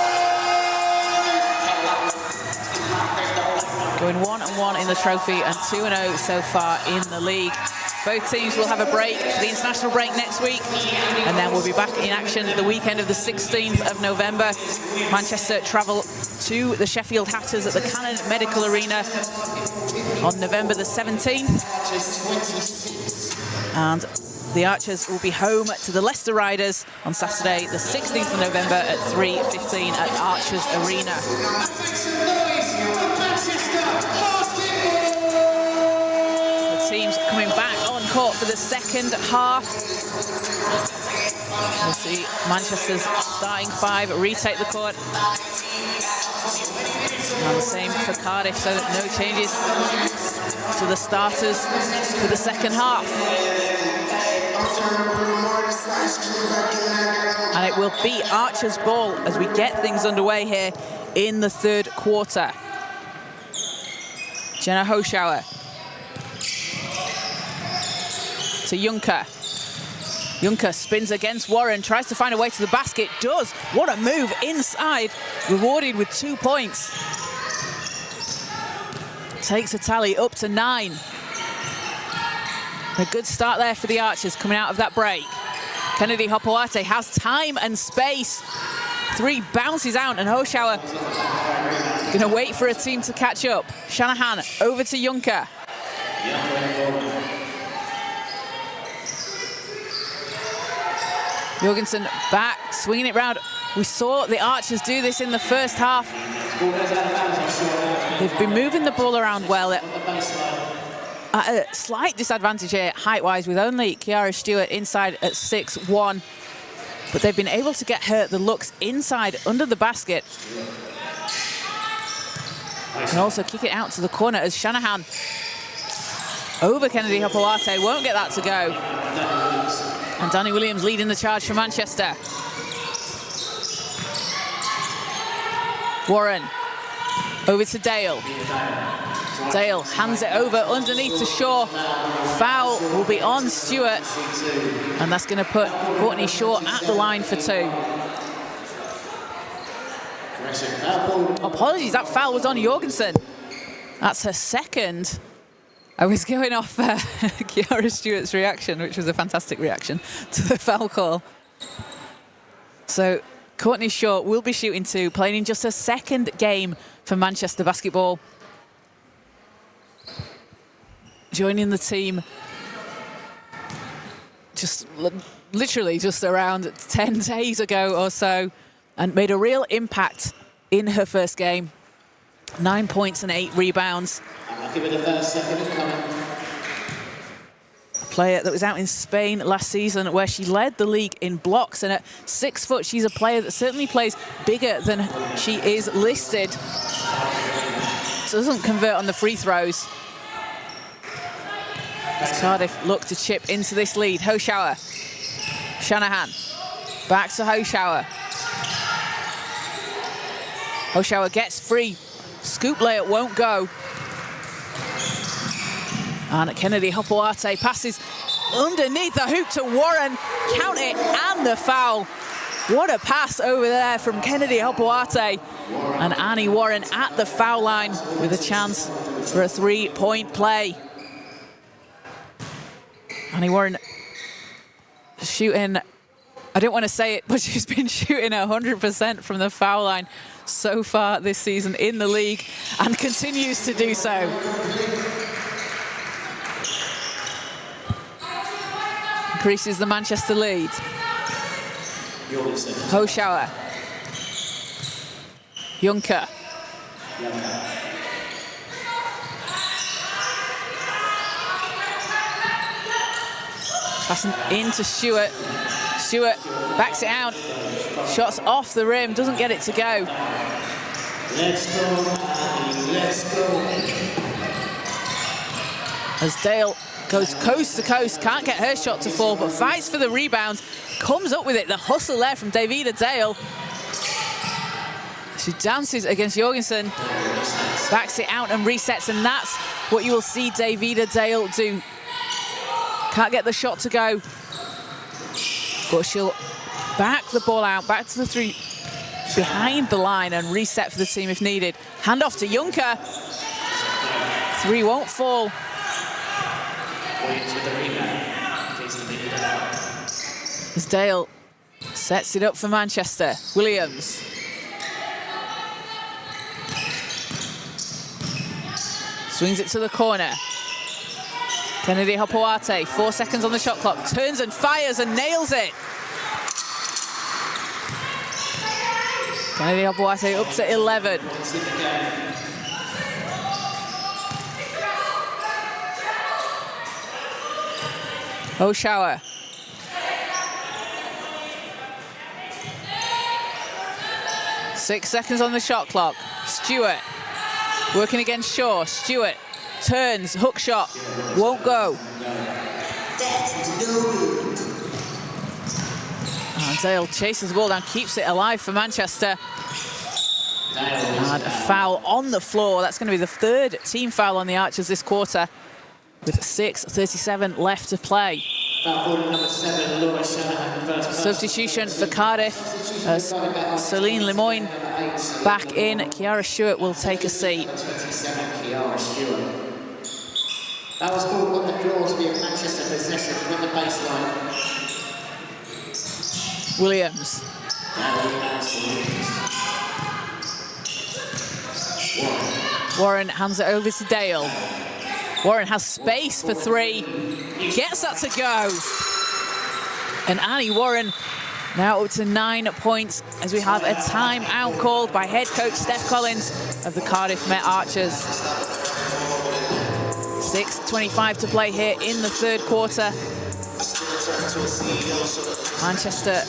Going 1-1 in the trophy and 2-0 so far in the league. Both teams will have a break for the international break next week, and then we'll be back in action the weekend of the 16th of November. Manchester travel to the Sheffield Hatters at the Cannon Medical Arena on November the 17th. And the Archers will be home to the Leicester Riders on Saturday the 16th of November at 3:15 at Archers Arena. Teams coming back on court for the second half. We'll see Manchester's starting 5 retake the court. And the same for Cardiff, so no changes to the starters for the second half. And it will be Archer's ball as we get things underway here in the third quarter. Jenna Hoschauer to Juncker. Juncker spins against Warren, tries to find a way to the basket, does. What a move inside, rewarded with 2 points. Takes a tally up to 9. A good start there for the Archers coming out of that break. Kennedy Hopoate has time and space. 3 bounces out, and Hoschauer gonna wait for a team to catch up. Shanahan over to Juncker. Jorgensen back, swinging it round. We saw the Archers do this in the first half. They've been moving the ball around well at a slight disadvantage here height-wise with only Kiara Stewart inside at 6'1". But they've been able to get her the looks inside under the basket. And also kick it out to the corner as Shanahan over Kennedy Hopoate, won't get that to go. And Danny Williams leading the charge for Manchester. Warren over to Dale. Dale hands it over underneath to Shaw. Foul will be on Stewart, and that's going to put Courtney Shaw at the line for 2. Apologies, that foul was on Jorgensen. That's her second. I was going off Kiara Stewart's reaction, which was a fantastic reaction to the foul call. So Courtney Shaw will be shooting 2, playing in just her second game for Manchester Basketball. Joining the team just literally just around 10 days ago or so, and made a real impact in her first game. 9 points and 8 rebounds. A player that was out in Spain last season where she led the league in blocks, and at 6 foot she's a player that certainly plays bigger than she is listed. Doesn't convert on the free throws. As Cardiff look to chip into this lead. Hoschauer. Shanahan. Back to Hoschauer. Hoschauer gets free. Scoop layup won't go. And Kennedy Hopoate passes underneath the hoop to Warren. Count it, and the foul. What a pass over there from Kennedy Hopoate. And Annie Warren at the foul line with a chance for a 3-point play. Annie Warren shooting, I don't want to say it, but she's been shooting 100% from the foul line so far this season in the league, and continues to do so. increases the Manchester lead. Hoschauer. Juncker. Passing into Stewart. Stewart backs it out. Shots off the rim, doesn't get it to go. Let's go, let's go. As Dale goes coast to coast, can't get her shot to fall, but fights for the rebound, comes up with it. The hustle there from Davida Dale. She dances against Jorgensen, backs it out and resets, and that's what you will see Davida Dale do. Can't get the shot to go, but she'll back the ball out, back to the three, behind the line, and reset for the team if needed. Hand off to Juncker. Three won't fall. As Dale sets it up for Manchester. Williams. Swings it to the corner. Kennedy Hopoate, 4 seconds on the shot clock. Turns and fires and nails it. Kennedy Hopoate up to 11. Hoschauer. Six seconds on the shot clock. Stewart working against Shaw. Stewart turns, hook shot, won't go. And Dale chases the ball down, keeps it alive for Manchester. And a foul on the floor. That's going to be the third team foul on the Archers this quarter, with 6:37 left to play. Substitution for Cardiff. Celine Lemoyne back in. Kiara Stewart will take a seat. That was called on the floor to be a Manchester possession from the baseline. Williams. Warren hands it over to Dale. Warren has space for three. Gets that to go. And Annie Warren now up to 9 points as we have a timeout called by head coach Steph Collins of the Cardiff Met Archers. 6:25 to play here in the third quarter. Manchester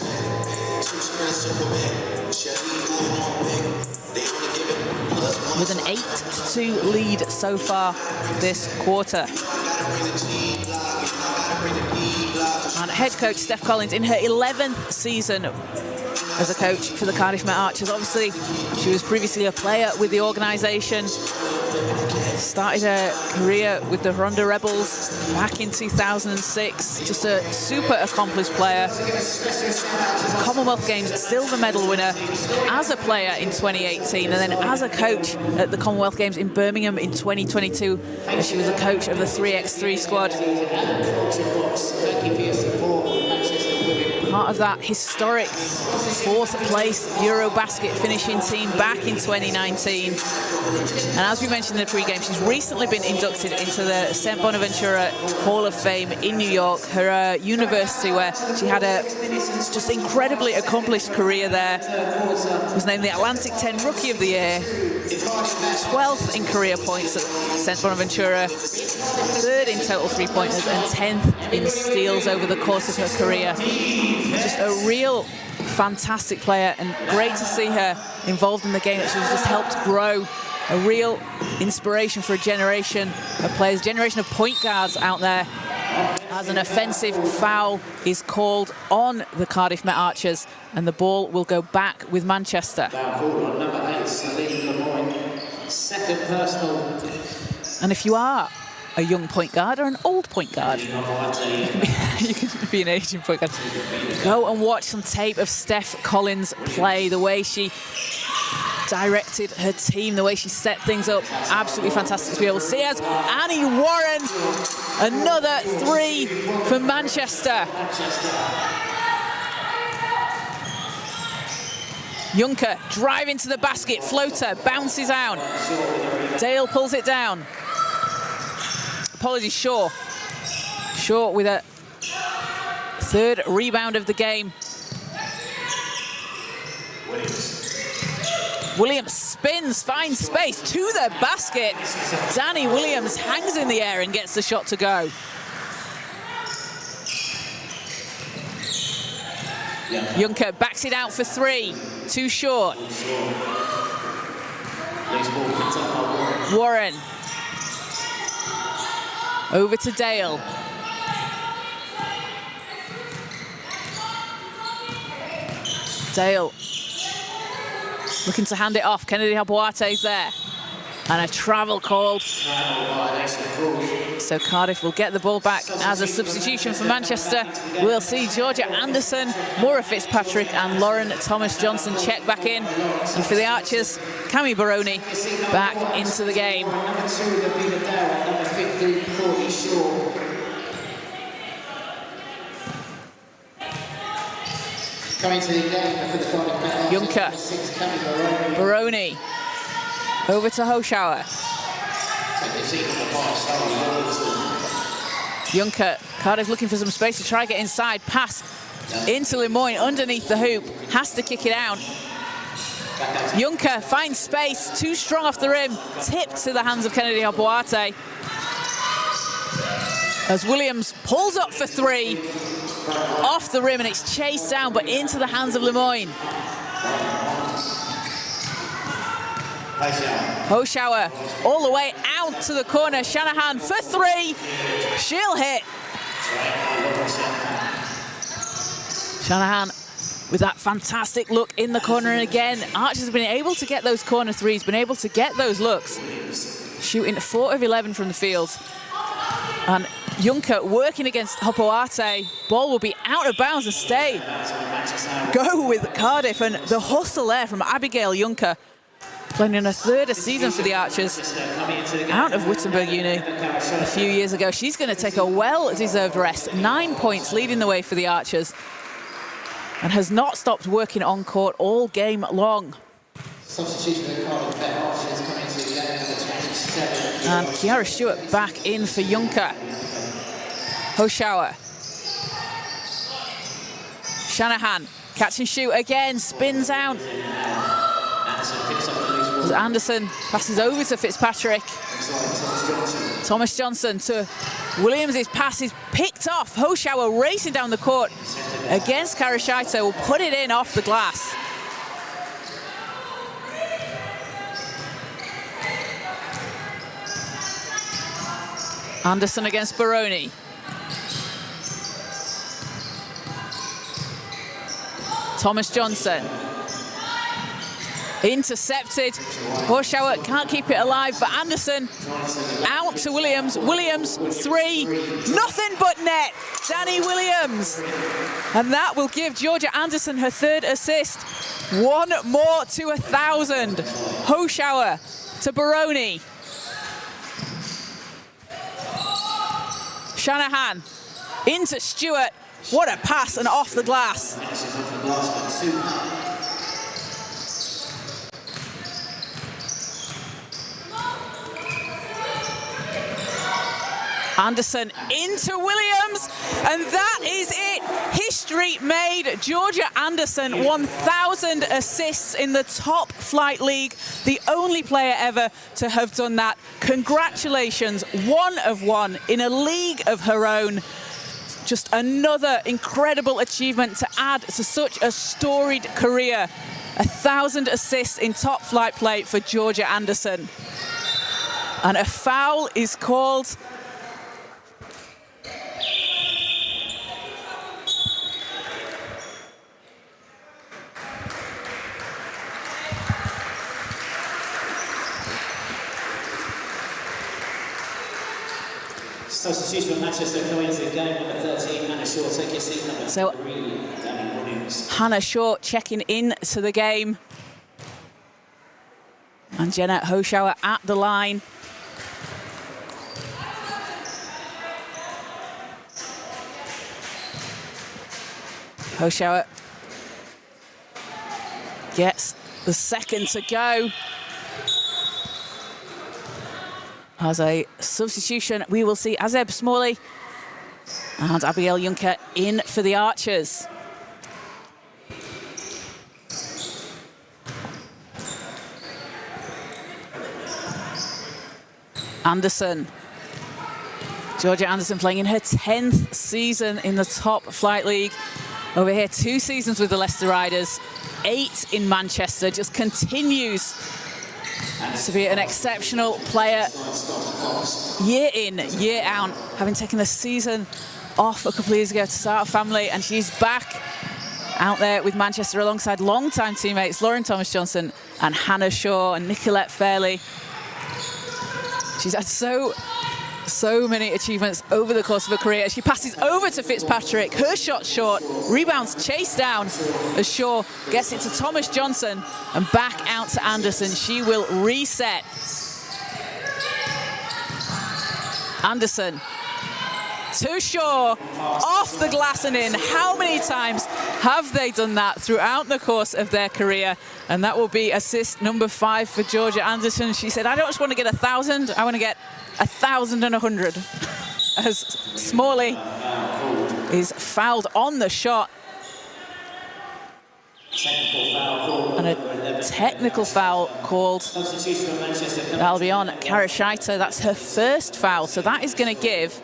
with an 8-2 lead so far this quarter. And head coach Steph Collins in her 11th season as a coach for the Cardiff Met Achers. Obviously, she was previously a player with the organisation. Started her career with the Ronda Rebels back in 2006. Just a super accomplished player. Commonwealth Games silver medal winner as a player in 2018, and then as a coach at the Commonwealth Games in Birmingham in 2022, as she was a coach of the 3x3 squad. Part of that historic 4th place Eurobasket finishing team back in 2019. And as we mentioned in the pre-game, she's recently been inducted into the St. Bonaventura Hall of Fame in New York, her university, where she had a just incredibly accomplished career there. Was named the Atlantic 10 Rookie of the Year, 12th in career points at St. Bonaventura, 3rd in total three-pointers, and 10th in steals over the course of her career. Just a real fantastic player, and great to see her involved in the game that she's just helped grow. A real inspiration for a generation of players, generation of point guards out there, as an offensive foul is called on the Cardiff Met Achers, and the ball will go back with Manchester. Number 8, Celine Lemoyne. Second personal. And if you are a young point guard or an old point guard, you can be an Asian point guard, go and watch some tape of Steph Collins play. The way she directed her team, the way she set things up, absolutely fantastic to be able to see. As Annie Warren, another three for Manchester. Juncker driving to the basket, floater, bounces out. Dale pulls it down. Apologies, Shaw. Shaw with a third rebound of the game. Williams spins, finds space to the basket. Danny Williams hangs in the air and gets the shot to go. Juncker backs it out for three. Too short. Warren. Over to Dale. Dale looking to hand it off. Kennedy Habuate's there. And a travel called. So Cardiff will get the ball back as a substitution for Manchester. We'll see Georgia Anderson, Maura Fitzpatrick and Lauren Thomas-Johnson check back in. And for the Archers, Cami Baroni back into the game. Number 2, Davida Dowell. Number 15, Courtney Shaw. Coming to the game for the Cardiff Met Achers. Juncker. Number 6, Cami Baroni. Baroni. Over to Hoschauer. Juncker, Cardiff looking for some space to try and get inside. Pass into Lemoyne underneath the hoop. Has to kick it out. Juncker finds space. Too strong off the rim. Tipped to the hands of Kennedy Habuate. As Williams pulls up for three. Off the rim and it's chased down, but into the hands of Lemoyne. Hoschauer all the way out to the corner. Shanahan for three. She'll hit. Shanahan with that fantastic look in the corner. And again, Archers have been able to get those corner threes, been able to get those looks. Shooting 4 of 11 from the field. And Juncker working against Habuate. Ball will be out of bounds and stay. Go with Cardiff, and the hustle there from Abigail Juncker. Playing in her third season for the Archers, out of Wittenberg Uni a few years ago. She's going to take a well-deserved rest. 9 points leading the way for the Archers, and has not stopped working on court all game long. Substitution for the Cardiff Met Achers coming to the game number 27. And Kiara Stewart back in for Juncker. Hoschauer. Shanahan, catch and shoot again, spins out. As Anderson passes over to Fitzpatrick. Thomas-Johnson to Williams. His pass is picked off. Hoschauer racing down the court against Karashaito. Will put it in off the glass. Anderson against Baroni. Thomas-Johnson. Intercepted. Hoschauer can't keep it alive, but Anderson out to Williams. Williams, three. Nothing but net. Danny Williams. And that will give Georgia Anderson her third assist. One more to 1,000. Hoschauer to Baroni. Shanahan into Stewart. What a pass and off the glass. Anderson into Williams, and that is it. History made. Georgia Anderson, 1,000 assists in the top flight league. The only player ever to have done that. Congratulations, 1 of 1 in a league of her own. Just another incredible achievement to add to such a storied career. 1,000 assists in top flight play for Georgia Anderson. And a foul is called. Substitution for Manchester coming into the game, number 13, Hannah Shaw, take your seat, number 3, Danny Williams. Hannah Shaw checking in to the game. And Jenna Hoschauer at the line. Hoschauer gets the second to go. As a substitution, we will see Azeb Smalley And Abigail Juncker in for the Archers. Anderson. Georgia Anderson playing in her 10th season in the top flight league. Over here, 2 seasons with the Leicester Riders, 8 in Manchester, just continues to be an exceptional player year in, year out, having taken the season off a couple of years ago to start a family, and she's back out there with Manchester alongside long-time teammates Lauren Thomas-Johnson and Hannah Shaw and Nicolette Fairley. She's had so many achievements over the course of her career. She passes over to Fitzpatrick, her shot short, rebounds chased down as Shaw gets it to Thomas-Johnson and back out to Anderson. She will reset. Anderson to Shaw, off the glass and in. How many times have they done that throughout the course of their career? And that will be assist number 5 for Georgia Anderson. She said, I don't just want to get 1,000, I want to get 1,100. As Smalley is fouled on the shot. And a technical foul called. That'll be on Kara Scheiter. That's her first foul. So that is going to give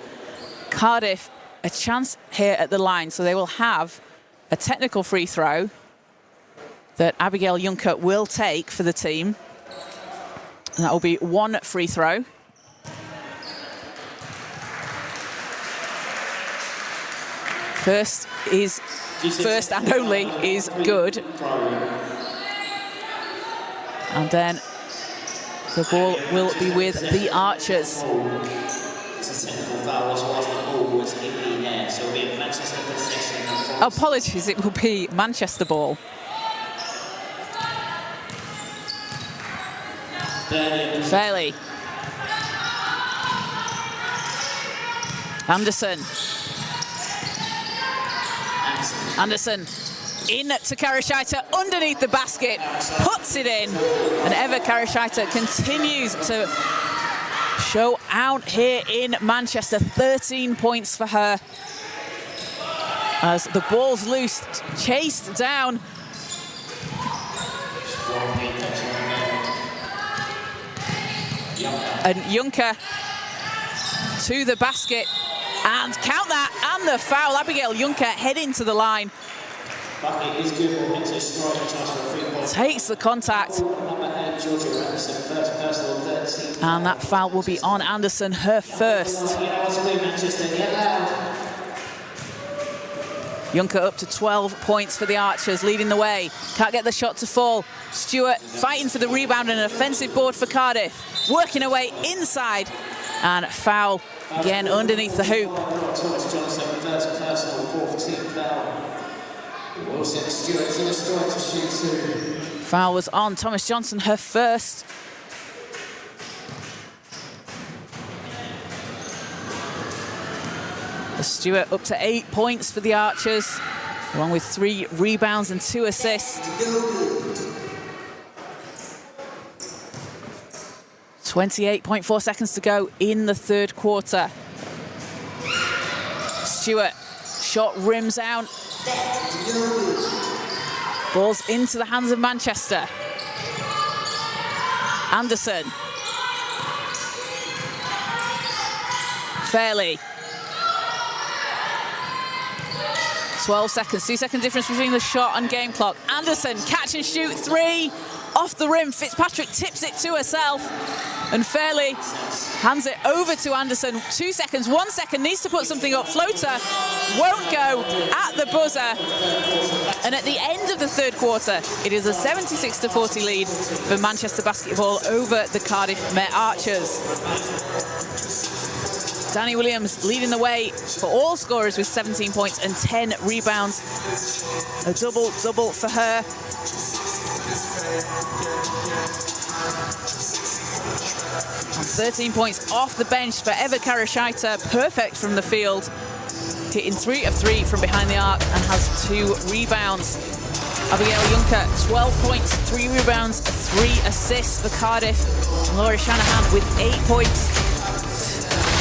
Cardiff a chance here at the line. So they will have a technical free throw that Abigail Juncker will take for the team. And that will be 1 free throw. First and only is good. And then the ball will be with the Archers. Apologies, it will be Manchester ball. Fairley. Anderson in to Kara Scheiter, underneath the basket, puts it in, and Eva Kara Scheiter continues to show out here in Manchester. 13 points for her as the ball's loose, chased down. And Juncker to the basket, and count that, and the foul. Abigail Juncker heading to the line. Takes the contact. And that foul will be on Anderson, her first. Juncker up to 12 points for the Archers, leading the way. Can't get the shot to fall. Stewart fighting for the rebound and an offensive board for Cardiff. Working her way inside, and foul again underneath the hoop. Foul was on Thomas-Johnson, her first. Stewart up to 8 points for the Archers, along with 3 rebounds and 2 assists. 28.4 seconds to go in the third quarter. Stewart, shot rims out. Ball's into the hands of Manchester. Anderson. Fairley. 12 seconds, 2-second difference between the shot and game clock. Anderson, catch and shoot, 3, off the rim. Fitzpatrick tips it to herself, and Fairley hands it over to Anderson. 2 seconds, 1 second, needs to put something up. Floater won't go at the buzzer. And at the end of the third quarter, it is a 76-40 lead for Manchester Basketball over the Cardiff Met Archers. Danny Williams leading the way for all scorers with 17 points and 10 rebounds. A double-double for her. And 13 points off the bench for Eva Kara Scheiter. Perfect from the field. Hitting 3 of 3 from behind the arc and has 2 rebounds. Abigail Juncker, 12 points, 3 rebounds, 3 assists for Cardiff. And Laura Shanahan with 8 points.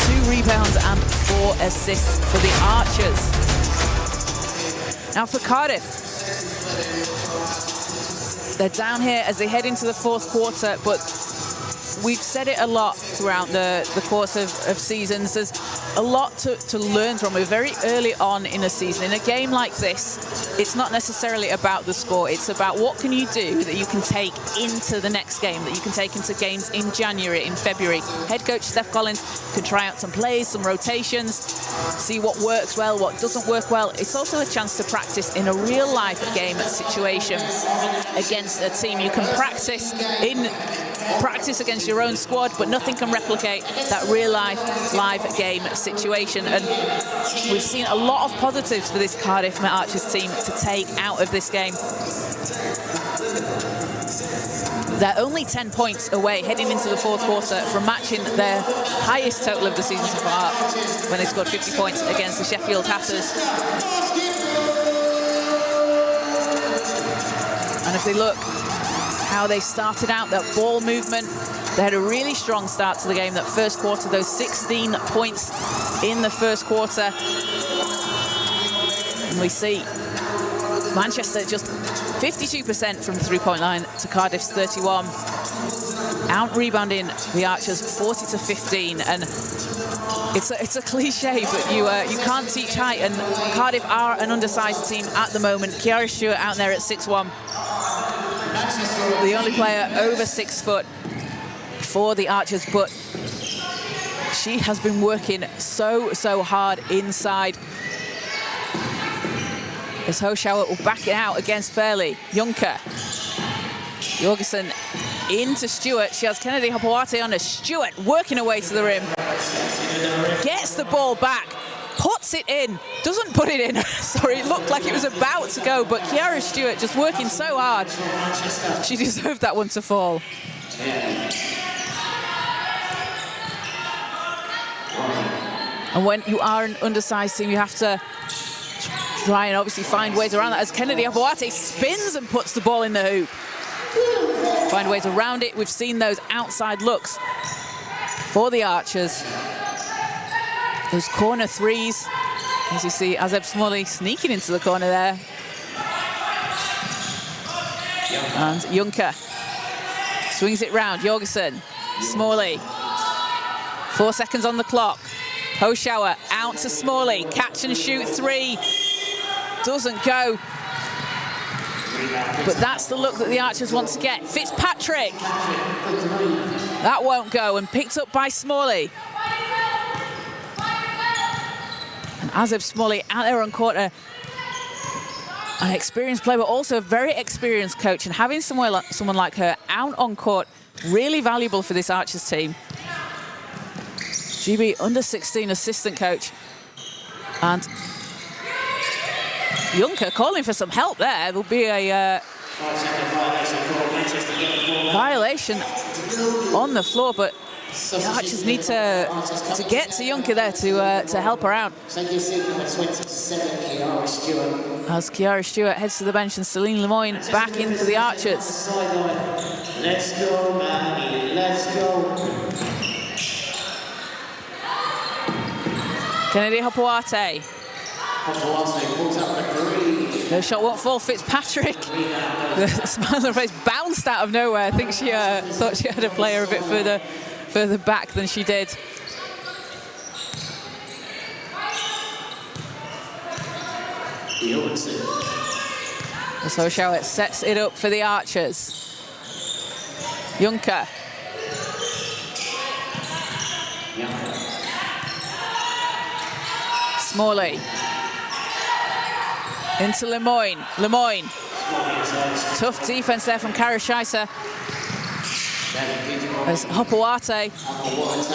2 2 rebounds and 4 assists for the Archers. Now for Cardiff, they're down here as they head into the 4th quarter, but we've said it a lot throughout the course of seasons. There's a lot to learn from. We're very early on in a season. In a game like this, it's not necessarily about the score. It's about what can you do that you can take into the next game, that you can take into games in January, in February. Head coach Steph Collins can try out some plays, some rotations, see what works well, what doesn't work well. It's also a chance to practice in a real-life game situation against a team. You can practice against your own squad, but nothing can replicate that real-life live game situation. And we've seen a lot of positives for this Cardiff Met Achers team to take out of this game. They're only 10 points away heading into the 4th quarter from matching their highest total of the season so far when they scored 50 points against the Sheffield Hatters. And if they look how they started out, that ball movement, they had a really strong start to the game. That first quarter, those 16 points in the first quarter. And we see Manchester just 52% from the 3-point line to Cardiff's 31. Out-rebounding the Archers 40-15. And it's a cliche, but you can't teach height. And Cardiff are an undersized team at the moment. Kiara Stewart out there at 6'1". The only player over 6 foot for the Archers, but she has been working so hard inside. As Hoshauer will back it out against Fairley. Juncker. Jorgensen into Stewart. She has Kennedy Hopewate on her. Stewart working her way to the rim. Gets the ball back. Puts it in. Doesn't put it in. Sorry, it looked like it was about to go, but Kiara Stewart just working so hard. She deserved that one to fall. And when you are an undersized team, you have to try and obviously find ways around that, as Kennedy Hopewate spins and puts the ball in the hoop. Find ways around it. We've seen those outside looks for the Archers. Those corner threes, as you see Azeb Smalley sneaking into the corner there. And Juncker swings it round. Jorgensen, Smalley. 4 seconds on the clock. Hoshauer out to Smalley. Catch and shoot 3. Doesn't go. But that's the look that the Archers want to get. Fitzpatrick. That won't go, and picked up by Smalley. And Azeb Smalley out there on court, an experienced player, but also a very experienced coach. And having someone like her out on court, really valuable for this Archers team. GB under-16 assistant coach. And Juncker calling for some help there. There'll be a violation on the floor, but the Archers need to get to Juncker there to help her out. As Kiara Stewart heads to the bench and Celine Lemoyne back in for the Archers. Let's go, Manny, let's go. Kennedy Hopewate. The shot won't fall. Fitzpatrick. The smile on her face bounced out of nowhere. I think she thought she had a player a bit further back than she did. So Hoshauer sets it up for the Archers. Juncker. Smalley. Into Lemoyne. Lemoyne. Tough defense there from Kara Scheisser. As Hopewate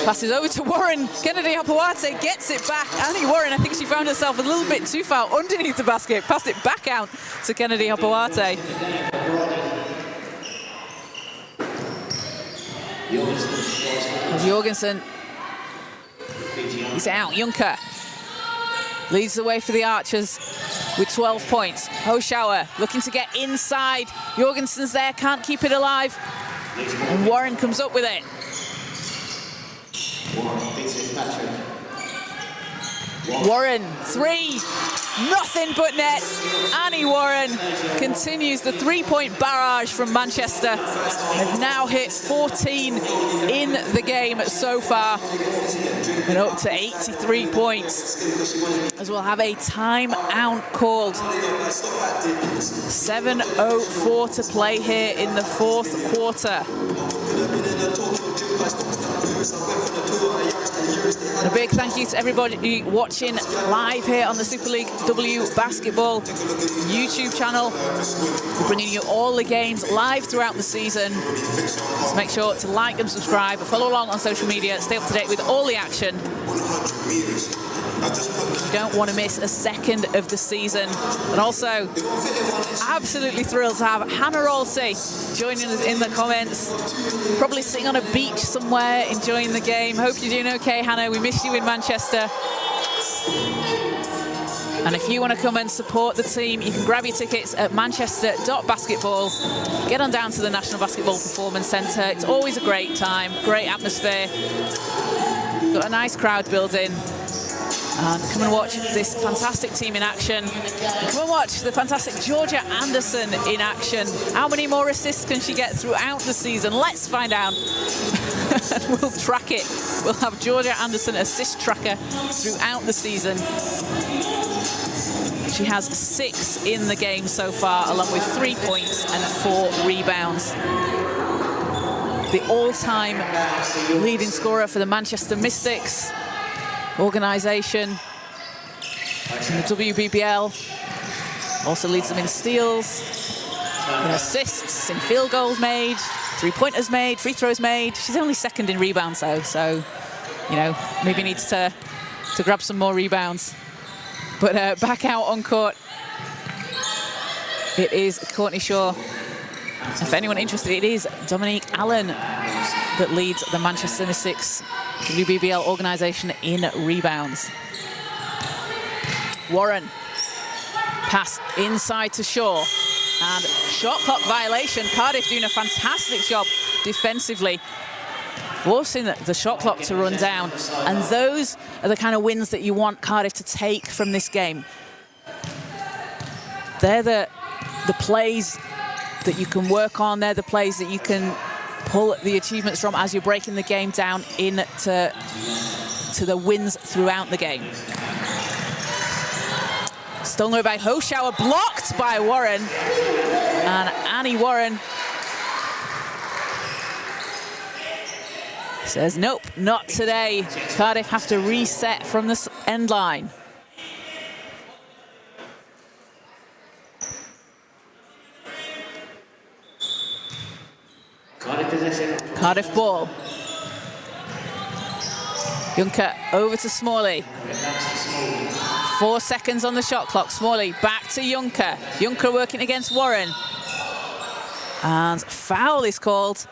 passes over to Warren. Kennedy Hopewate gets it back. Annie Warren, I think she found herself a little bit too far underneath the basket. Passed it back out to Kennedy Hopewate. As Jorgensen. He's out. Juncker leads the way for the Archers with 12 points. Hoshauer looking to get inside. Jorgensen's there, can't keep it alive. And Warren comes up with it. Warren, 3, nothing but net. Annie Warren continues the 3-point barrage from Manchester. They've now hit 14 in the game so far and up to 83 points, as we'll have a timeout called. 7:04 to play here in the fourth quarter. And a big thank you to everybody watching live here on the Super League W Basketball YouTube channel. We're bringing you all the games live throughout the season. So make sure to like and subscribe, follow along on social media, stay up to date with all the action. You don't want to miss a second of the season. And also, absolutely thrilled to have Hannah Rolsey joining us in the comments. Probably sitting on a beach somewhere, enjoying the game. Hope you're doing okay, Hannah. We missed you in Manchester. And if you want to come and support the team, you can grab your tickets at manchester.basketball. Get on down to the National Basketball Performance Centre. It's always a great time, great atmosphere. Got a nice crowd building. And come and watch this fantastic team in action. Come and watch the fantastic Georgia Anderson in action. How many more assists can she get throughout the season? Let's find out. And we'll track it. We'll have Georgia Anderson assist tracker throughout the season. She has 6 in the game so far, along with 3 points and 4 rebounds. The all-time leading scorer for the Manchester Mystics organisation in the WBBL. Also leads them in steals, in assists, in field goals made, 3-pointers made, free throws made. She's only second in rebounds though, so you know, maybe needs to grab some more rebounds. But back out on court, it is Courtney Shaw. If anyone interested, it is Dominique Allen that leads the Manchester Mystics WBBL organisation in rebounds. Warren, pass inside to Shaw, and shot clock violation. Cardiff doing a fantastic job defensively, forcing the shot clock to run down. And those are the kind of wins that you want Cardiff to take from this game. They're the plays that you can work on. They're the plays that you can pull the achievements from as you're breaking the game down into the wins throughout the game. Stolen away by Hoschauer, blocked by Warren. And Annie Warren says, nope, not today. Cardiff have to reset from the end line. Cardiff ball. Juncker over to Smalley. 4 seconds on the shot clock. Smalley back to Juncker. Juncker working against Warren. And foul is called.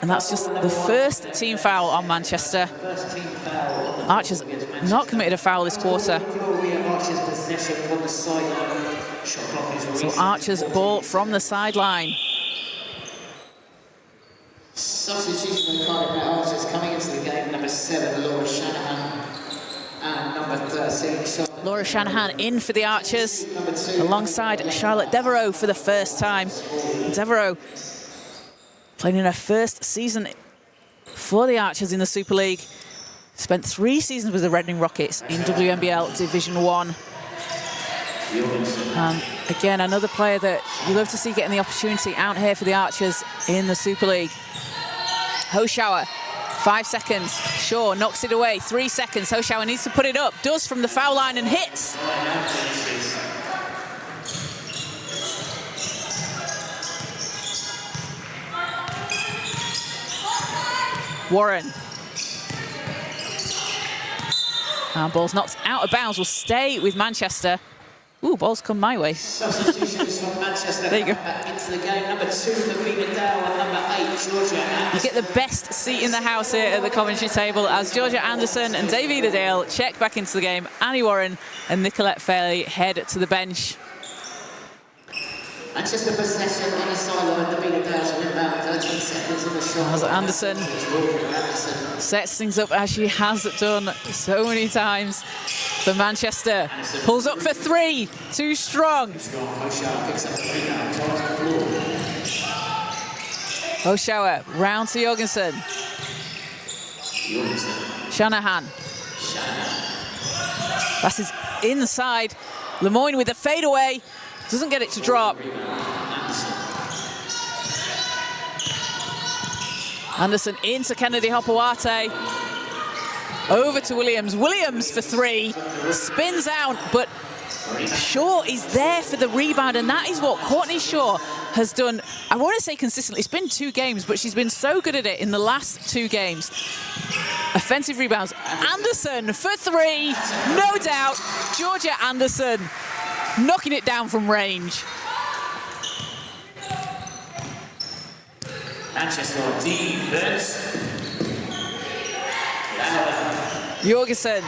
And that's just the first team foul on Manchester. Archers not committed a foul this quarter. So Archers ball from the sideline. Substitution for Cardiff Met Achers coming into the game, number 7, Laura Shanahan, and number 13, Laura Shanahan in for the Archers, alongside Charlotte Devereaux for the first time. Devereaux playing in her first season for the Archers in the Super League. Spent 3 seasons with the Reading Rockets in WNBL Division 1. Again, another player that you love to see getting the opportunity out here for the Archers in the Super League. Hoschauer, 5 seconds. Shaw knocks it away, 3 seconds. Hoschauer needs to put it up, does from the foul line and hits. Warren. And ball's knocked out of bounds, will stay with Manchester. Ooh, ball's come my way. Substitutions from Manchester. There you go. Back into the game. Number 2, Lavina Dale, and number 8, Georgia Anderson. You get the best seat in the house here at the commentary table as Georgia Anderson and Davida Dale check back into the game. Annie Warren and Nicolette Fairley head to the bench. Manchester possession on the sideline. The Beta Dales win about 13 seconds on the shot. As Anderson sets things up as she has done so many times for Manchester. Pulls up for three, too strong. O'Shower, round to Jorgensen. Shanahan. Passes inside. Lemoyne with the fadeaway. Doesn't get it to drop. Anderson into Kennedy Hopewate. Over to Williams. Williams for three. Spins out, but Shaw is there for the rebound, and that is what Courtney Shaw has done. I want to say consistently. It's been 2 games, but she's been so good at it in the last 2 games. Offensive rebounds. Anderson for three. No doubt. Georgia Anderson knocking it down from range. Manchester defense. Jorgensen.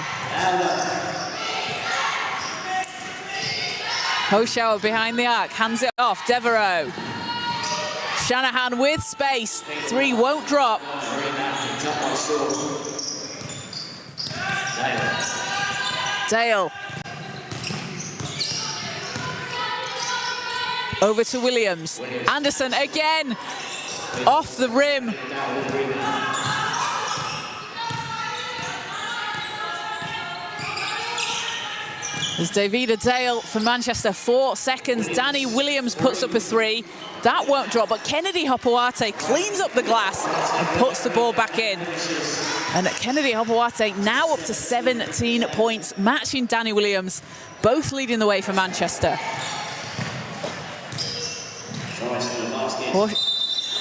O'Shower behind the arc, hands it off. Devereaux. Shanahan with space. Three won't drop. Dale. Over to Williams. Anderson again. Off the rim. There's Davida Dale for Manchester, 4 seconds. Danny Williams puts up a three. That won't drop, but Kennedy Hopewate cleans up the glass and puts the ball back in. And Kennedy Hopewate now up to 17 points, matching Danny Williams, both leading the way for Manchester.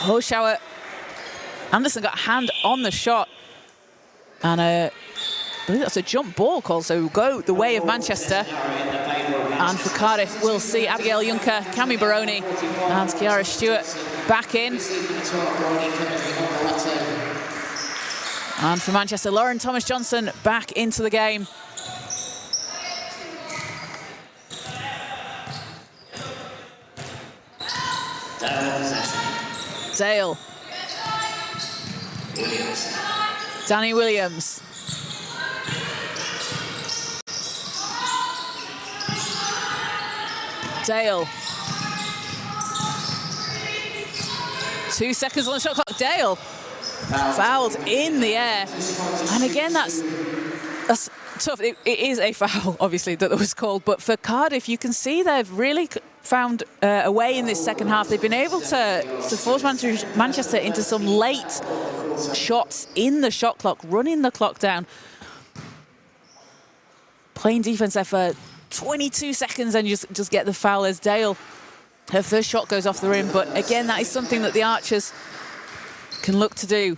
O'Shower. Anderson got a hand on the shot. And I believe that's a jump ball call, so go the way of Manchester. And for Cardiff, we'll see Abigail Juncker, Cami Baroni, and Kiara Stewart back in. And for Manchester, Lauren Thomas-Johnson back into the game. Dale. Danny Williams. Dale. 2 seconds on the shot clock. Dale fouled in the air. And again, that's tough. It is a foul, obviously, that was called. But for Cardiff, you can see they've really found a way in this second half. They've been able to force Manchester into some late shots in the shot clock, running the clock down. Playing defense there for 22 seconds and just get the foul as Dale, her first shot goes off the rim. But again, that is something that the Archers can look to do.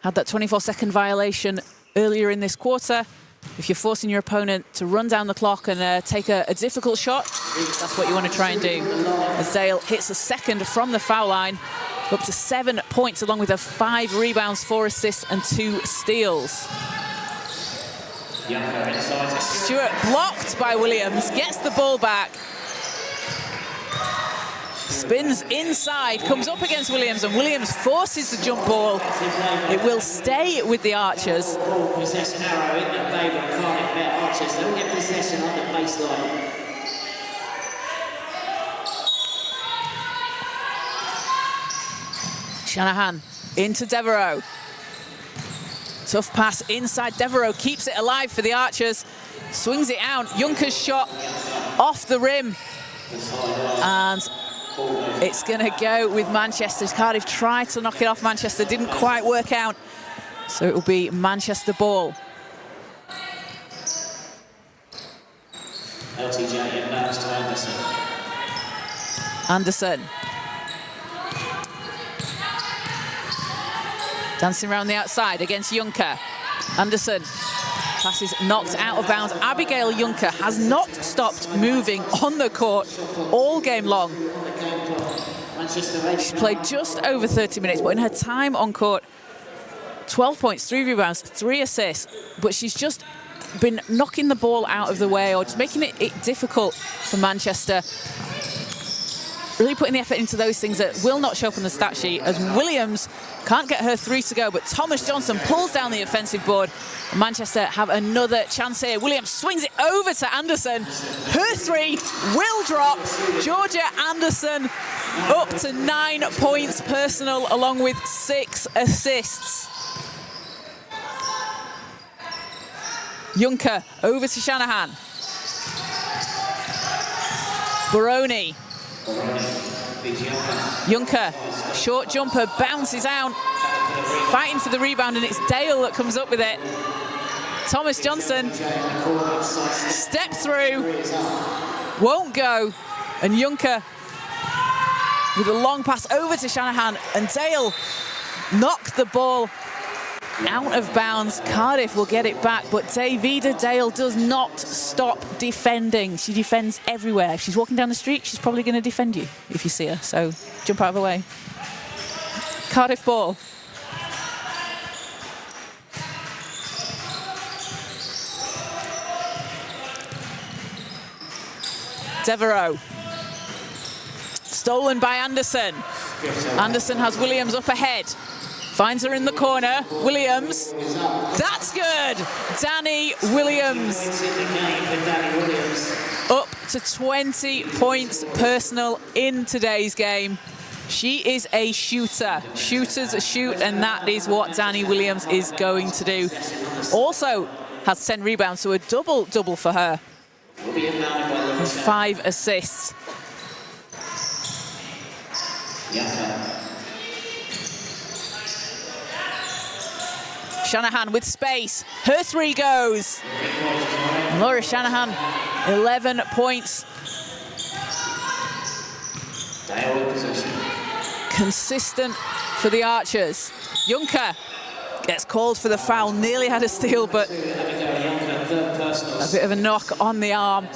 Had that 24-second violation earlier in this quarter. If you're forcing your opponent to run down the clock and take a difficult shot, that's what you want to try and do. As Dale hits a second from the foul line, up to 7 points, along with 5 rebounds, 4 assists and 2 steals. Stewart blocked by Williams, gets the ball back. Spins inside, comes up against Williams, and Williams forces the jump ball. It will stay with the Archers. Possession arrow in the favour of Cardiff Met Achers. They'll get possession on the baseline. Shanahan into Devereaux. Tough pass inside. Devereaux keeps it alive for the Archers. Swings it out. Junker's shot off the rim. And it's going to go with Manchester. Cardiff tried to knock it off Manchester. Didn't quite work out. So it will be Manchester ball. LTJ inbounds to Anderson. Anderson. Dancing around the outside against Juncker. Anderson. Pass is knocked out of bounds. Abigail Juncker has not stopped moving on the court all game long. She's played just over 30 minutes, but in her time on court, 12 points, 3 rebounds, 3 assists, but she's just been knocking the ball out of the way or just making it difficult for Manchester. really putting the effort into those things that will not show up on the stat sheet, as Williams can't get her 3 to go, but Thomas Johnson pulls down the offensive board. Manchester have another chance here. Williams swings it over to Anderson. Her 3 will drop. Georgia Anderson up to 9 points personal, along with 6 assists. Juncker over to Shanahan. Baroni. Juncker, short jumper, bounces out, fighting for the rebound, and it's Dale that comes up with it. Thomas Johnson steps through, won't go, and Juncker with a long pass over to Shanahan, and Dale knocked the ball out of bounds. Cardiff will get it back, but Davida Dale does not stop defending. She defends everywhere. If she's walking down the street, she's probably going to defend you if you see her, so jump out of the way. Cardiff ball. Devereaux. Stolen by Anderson. Anderson has Williams up ahead. Finds her in the corner. Williams. That's good. Danny Williams. Up to 20 points personal in today's game. She is a shooter. Shooters shoot, and that is what Danny Williams is going to do. Also has 10 rebounds, so a double-double for her. And 5 assists. Shanahan with space. Her 3 goes. Laura Shanahan, 11 points. Consistent for the Archers. Juncker gets called for the foul. Nearly had a steal, but a bit of a knock on the arm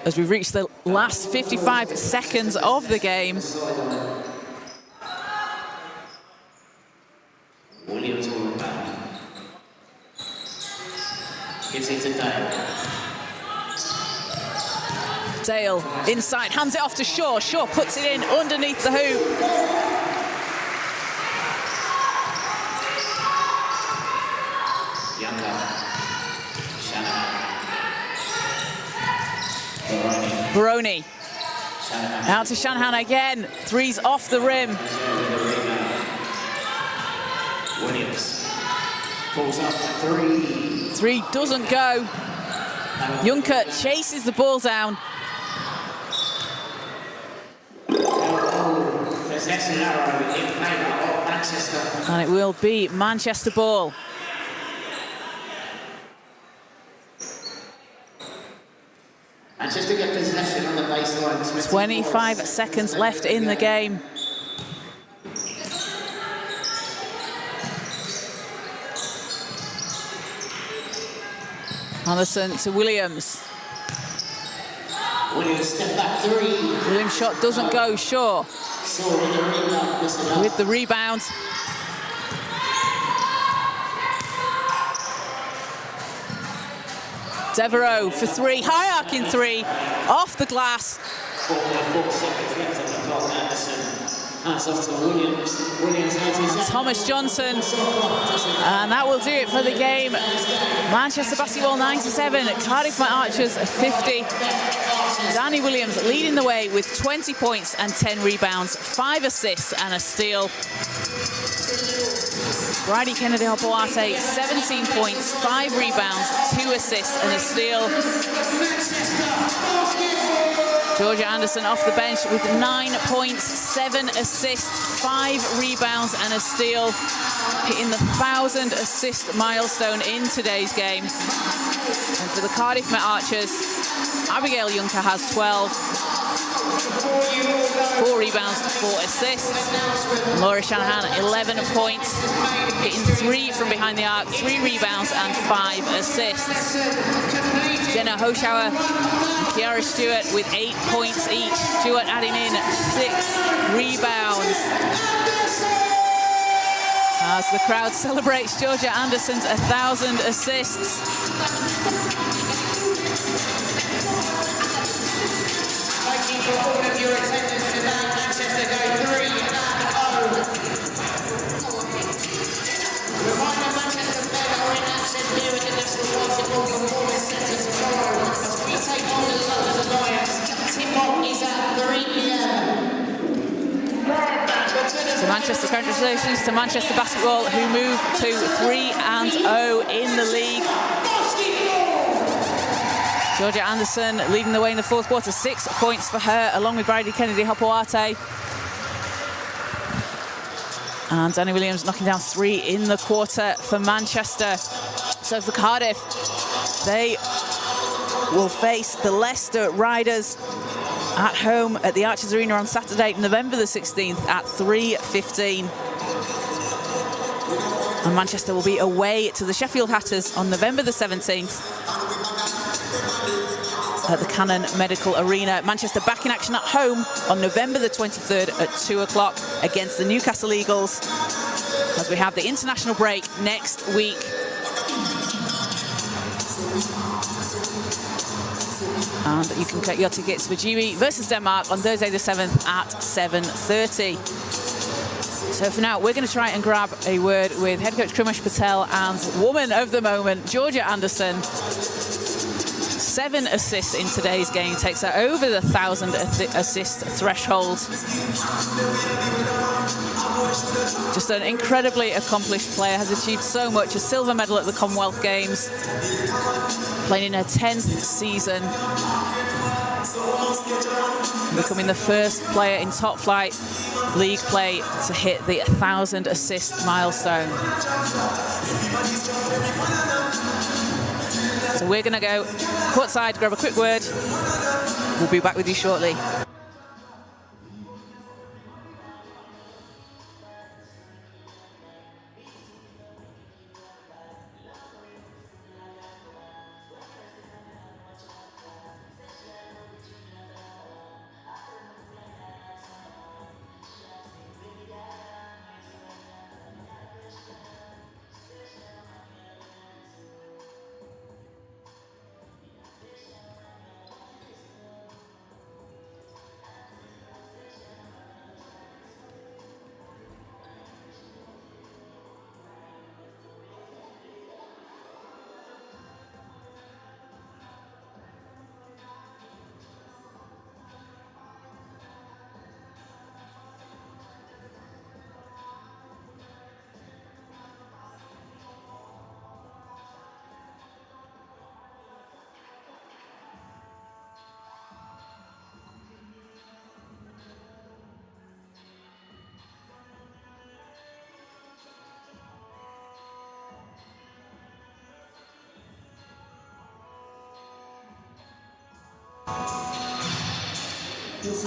as we reach the last 55 seconds of the game. Williams will rebound. Gives it to Dale. Dale inside, hands it off to Shaw. Shaw puts it in underneath the hoop. Younger. Shanahan. Baroni. Out to Shanahan again. 3's off the rim. Williams pulls up 3. 3 doesn't go. Juncker chases the ball down. Possession arrow in favour of Manchester. And it will be Manchester ball. Manchester get possession on the baseline. 25 seconds left in the game. Anderson to Williams. Williams step back 3. Williams' shot doesn't go. Shaw with the rebound. Devereaux for 3, high arcing 3, off the glass. 4.4 seconds left on the clock. Anderson hands off to Williams. Williams has his Thomas Johnson, and that will do it for the game. Manchester basketball 97, Cardiff Met Achers 50. Danny Williams leading the way with 20 points and 10 rebounds, 5 assists and a steal. Bridie Kennedy-Hopoate, 17 points, 5 rebounds, 2 assists and a steal. Georgia Anderson off the bench with 9 points, 7 assists, 5 rebounds and a steal, hitting the 1,000 assist milestone in today's game. And for the Cardiff Met Achers, Abigail Juncker has 12, 4 rebounds, 4 assists. Laura Shanahan, 11 points, hitting 3 from behind the arc, 3 rebounds and 5 assists. Jenna Hoschauer and Kiara Stewart with 8 points each. Stewart adding in 6 rebounds. As the crowd celebrates Georgia Anderson's 1,000 assists. you for all of your attendance today. Manchester go 3-0. Reminder, Manchester Met are in action here at the National Basketball Performance Centre tomorrow as we take on the London Lions. Tip-off is at 3 p.m. So Manchester, congratulations to Manchester Basketball, who move to 3-0 in the league. Georgia Anderson leading the way in the fourth quarter, 6 points for her, along with Bridie Kennedy-Hopoate. And Danny Williams knocking down 3 in the quarter for Manchester. So for Cardiff, they will face the Leicester Riders at home at the Archers Arena on Saturday, November the 16th at 3:15. And Manchester will be away to the Sheffield Hatters on November the 17th at the Cannon Medical Arena. Manchester back in action at home on November the 23rd at 2 o'clock against the Newcastle Eagles, as we have the international break next week. And you can get your tickets for GB versus Denmark on Thursday the 7th at 7:30. So for now, we're going to try and grab a word with head coach Krimesh Patel and woman of the moment, Georgia Anderson. 7 assists in today's game, takes her over the 1,000 assist threshold. Just an incredibly accomplished player, has achieved so much, a silver medal at the Commonwealth Games, playing in her 10th season, becoming the first player in top flight league play to hit the 1,000 assist milestone. So we're going to go courtside, grab a quick word. We'll be back with you shortly.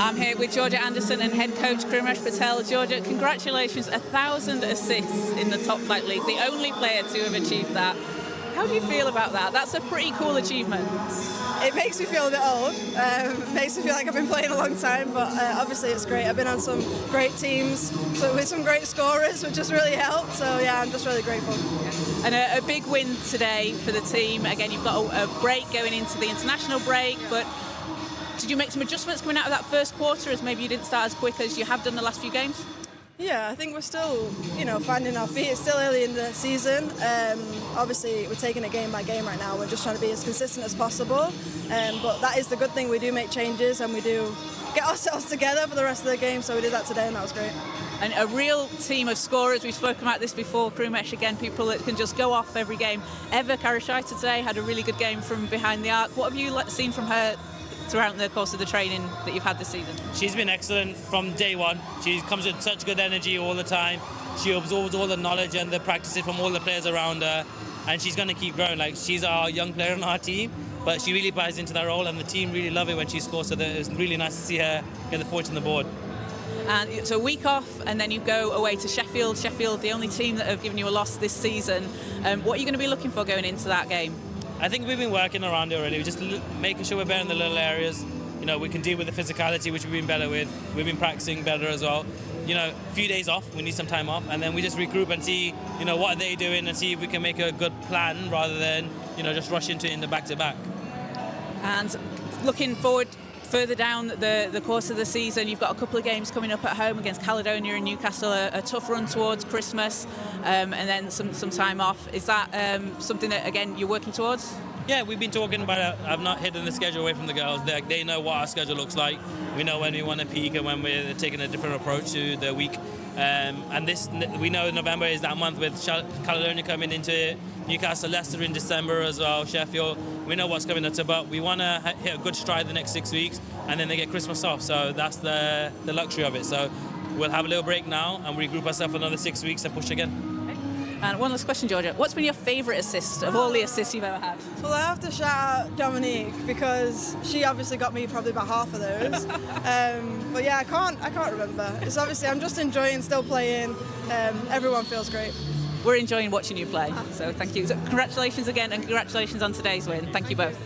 I'm here with Georgia Anderson and head coach Krimesh Patel. Georgia, congratulations, 1,000 assists in the top flight league, the only player to have achieved that. How do you feel about that? That's a pretty cool achievement. It makes me feel a bit old. Makes me feel like I've been playing a long time, but obviously it's great. I've been on some great teams with some great scorers, which has really helped. So yeah, I'm just really grateful. And a big win today for the team. Again, you've got a break going into the international break, but did you make some adjustments coming out of that first quarter, as maybe you didn't start as quick as you have done the last few games? Yeah, I think we're still, finding our feet. It's still early in the season. Obviously, we're taking it game by game right now. We're just trying to be as consistent as possible. But that is the good thing. We do make changes and we do get ourselves together for the rest of the game. So we did that today and that was great. And a real team of scorers. We've spoken about this before. Krimesh, again, people that can just go off every game. Eva Karashaita today had a really good game from behind the arc. What have you seen from her throughout the course of the training that you've had this season? She's been excellent from day one. She comes with such good energy all the time. She absorbs all the knowledge and the practices from all the players around her, and she's going to keep growing. Like, she's our young player on our team, but she really buys into that role, and the team really love it when she scores, so it's really nice to see her get the points on the board. And it's a week off, and then you go away to Sheffield. Sheffield, the only team that have given you a loss this season. What are you going to be looking for going into that game? I think we've been working around it already. We're just making sure we're better in the little areas. We can deal with the physicality, which we've been better with. We've been practicing better as well. A few days off, we need some time off, and then we just regroup and see, what are they doing, and see if we can make a good plan rather than, just rush into it in the back-to-back. And looking forward further down the course of the season, you've got a couple of games coming up at home against Caledonia and Newcastle, a tough run towards Christmas, and then some time off. Is that something that, again, you're working towards? Yeah, we've been talking about it. I've not hidden the schedule away from the girls. They know what our schedule looks like. We know when we want to peak and when we're taking a different approach to the week. And we know November is that month with Caledonia coming into it, Newcastle, Leicester in December as well, Sheffield. We know what's coming up, but we want to hit a good stride the next 6 weeks, and then they get Christmas off. So that's the luxury of it. So we'll have a little break now and regroup ourselves for another 6 weeks and push again. And one last question, Georgia. What's been your favourite assist of all the assists you've ever had? Well, I have to shout out Dominique because she obviously got me probably about half of those. But yeah, I can't remember. It's obviously I'm just enjoying still playing. Everyone feels great. We're enjoying watching you play. So thank you. So congratulations again, and congratulations on today's win. Thank you both.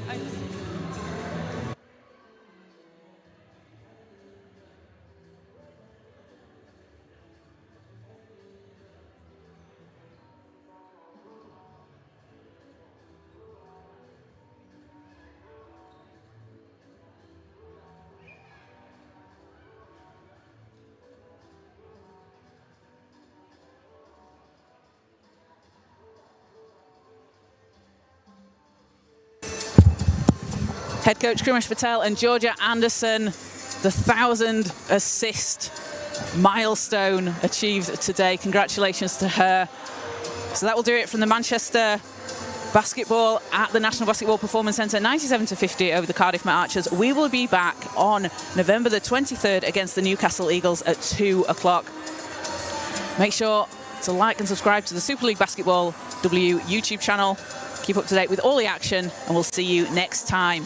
Head coach Krimesh Patel and Georgia Anderson, the 1,000 assist milestone achieved today. Congratulations to her. So that will do it from the Manchester basketball at the National Basketball Performance Centre, 97-50 over the Cardiff Met Achers. We will be back on November the 23rd against the Newcastle Eagles at 2 o'clock. Make sure to like and subscribe to the Super League Basketball W YouTube channel. Keep up to date with all the action, and we'll see you next time.